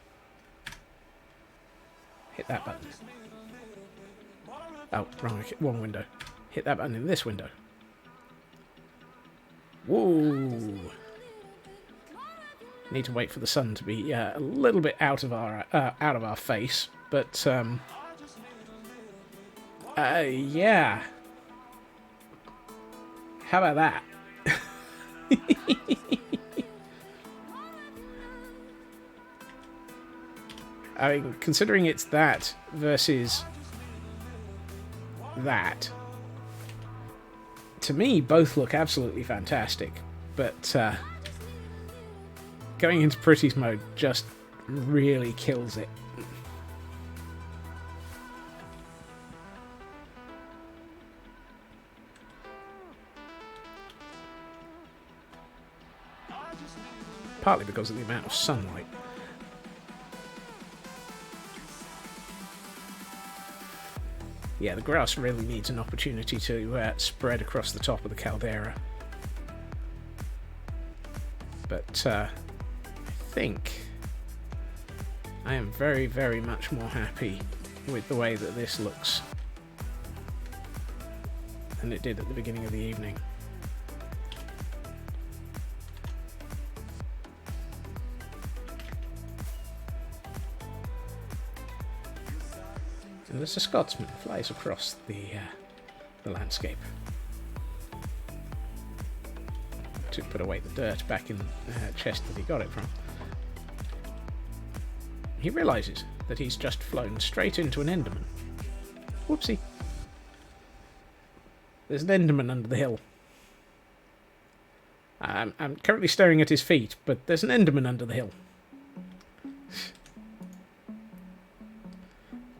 Hit that button. Oh, wrong window. Hit that button in this window. Whoa! Need to wait for the sun to be a little bit out of our face, but yeah. How about that? I mean, considering it's that versus that, to me, both look absolutely fantastic. But going into Pretty's mode just really kills it. Partly because of the amount of sunlight. Yeah, the grass really needs an opportunity to spread across the top of the caldera. But I think I am very, very much more happy with the way that this looks than it did at the beginning of the evening. And as a Scotsman flies across the landscape to put away the dirt back in the chest that he got it from, he realises that he's just flown straight into an Enderman. Whoopsie. There's an Enderman under the hill. I'm currently staring at his feet, but there's an Enderman under the hill.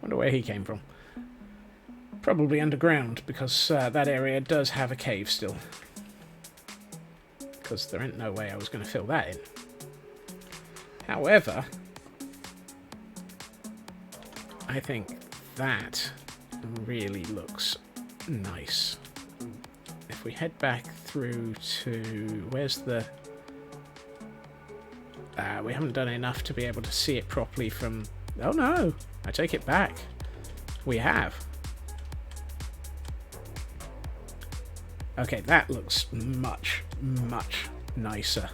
Wonder where he came from. Probably underground, because that area does have a cave still. Because there ain't no way I was going to fill that in. However, I think that really looks nice. If we head back through to... where's the... we haven't done enough to be able to see it properly from... Oh no! I take it back. We have. Okay, that looks much, much nicer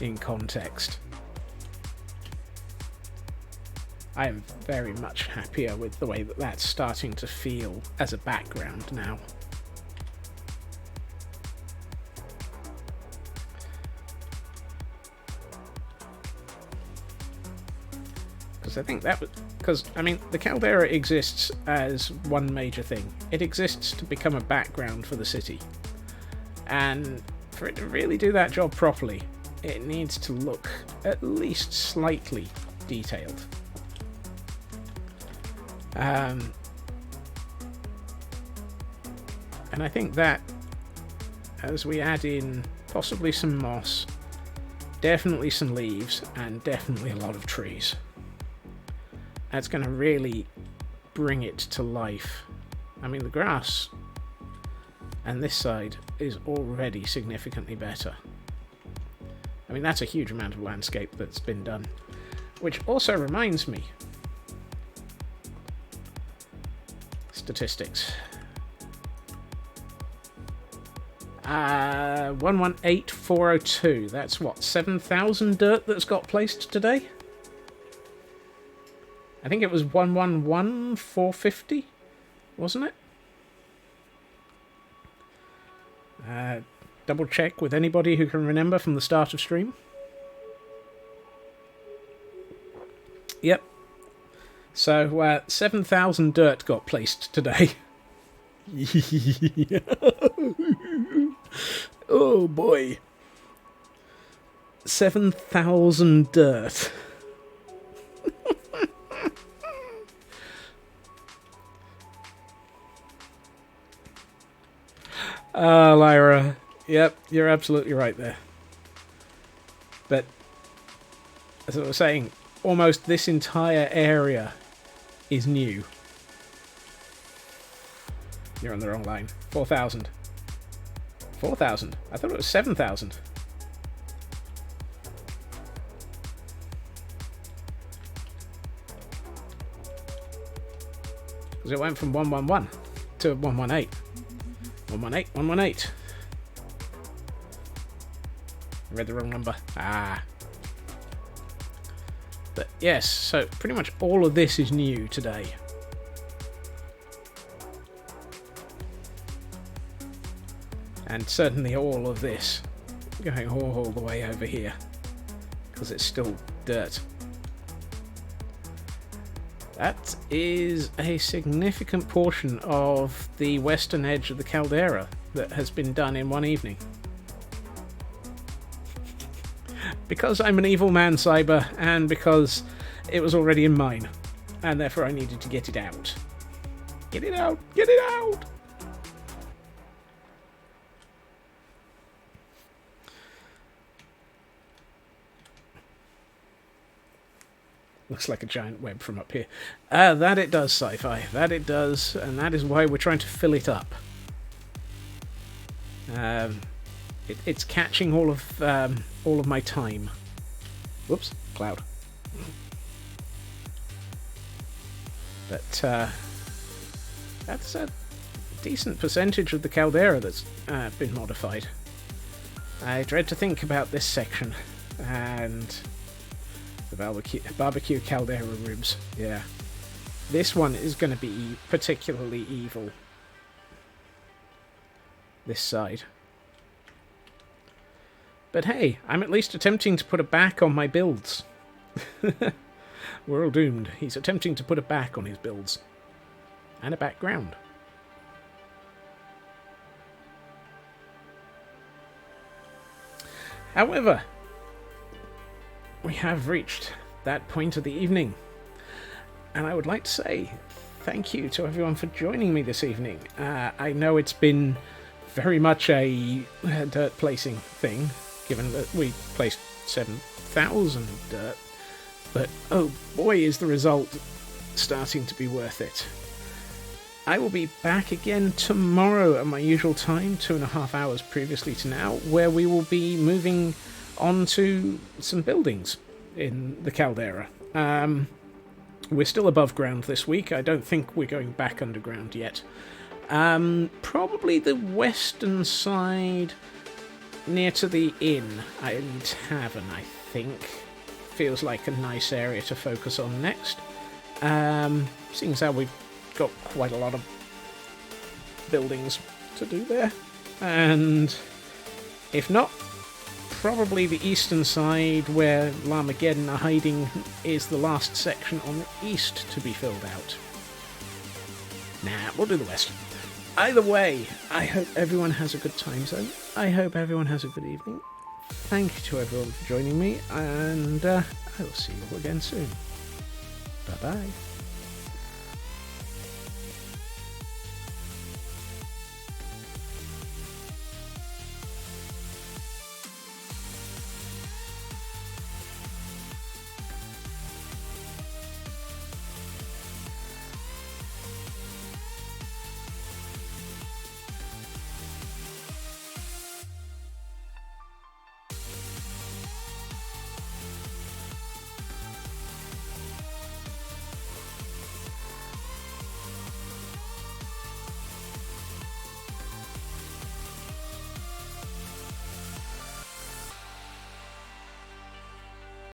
in context. I am very much happier with the way that that's starting to feel as a background now. I think that was because, I mean, the caldera exists as one major thing. It exists to become a background for the city. And for it to really do that job properly, it needs to look at least slightly detailed. And I think that as we add in possibly some moss, definitely some leaves, and definitely a lot of trees, that's going to really bring it to life. I mean, the grass and this side is already significantly better. I mean, that's a huge amount of landscape that's been done. Which also reminds me... statistics. 118402. That's what, 7,000 dirt that's got placed today? I think it was 111450, wasn't it? Double check with anybody who can remember from the start of stream. Yep. So 7,000 dirt got placed today. Oh boy. 7,000 dirt. Ah, Lyra. Yep, you're absolutely right there. But, as I was saying, almost this entire area is new. You're on the wrong line. 4,000. 4,000? I thought it was 7,000. Because it went from 111 to 118. 118, 118. I read the wrong number. Ah. But yes, so pretty much all of this is new today. And certainly all of this going all the way over here, because it's still dirt. That is a significant portion of the western edge of the caldera that has been done in one evening. Because I'm an evil man, Cyber, and because it was already in mine, and therefore I needed to get it out. Get it out! Get it out! Looks like a giant web from up here. That it does, Sci-Fi. That it does, and that is why we're trying to fill it up. It's catching all of my time. Whoops, cloud. But that's a decent percentage of the caldera that's been modified. I dread to think about this section and the barbecue caldera ribs. Yeah, this one is going to be particularly evil. This side. But hey, I'm at least attempting to put a back on my builds. We're all doomed. He's attempting to put a back on his builds. And a background. However, we have reached that point of the evening. And I would like to say thank you to everyone for joining me this evening. I know it's been very much a dirt placing thing, given that we placed 7,000 dirt. But oh boy, is the result starting to be worth it. I will be back again tomorrow at my usual time, 2.5 hours previously to now, where we will be moving on to some buildings in the caldera. We're still above ground this week. I don't think we're going back underground yet. Probably the western side near to the inn and tavern, I think, feels like a nice area to focus on next. Seeing as how we've got quite a lot of buildings to do there. And if not, probably the eastern side where Larmageddon are hiding is the last section on the east to be filled out. Nah, we'll do the west. Either way, I hope everyone has a good time zone. I hope everyone has a good evening. Thank you to everyone for joining me, and I will see you all again soon. Bye-bye.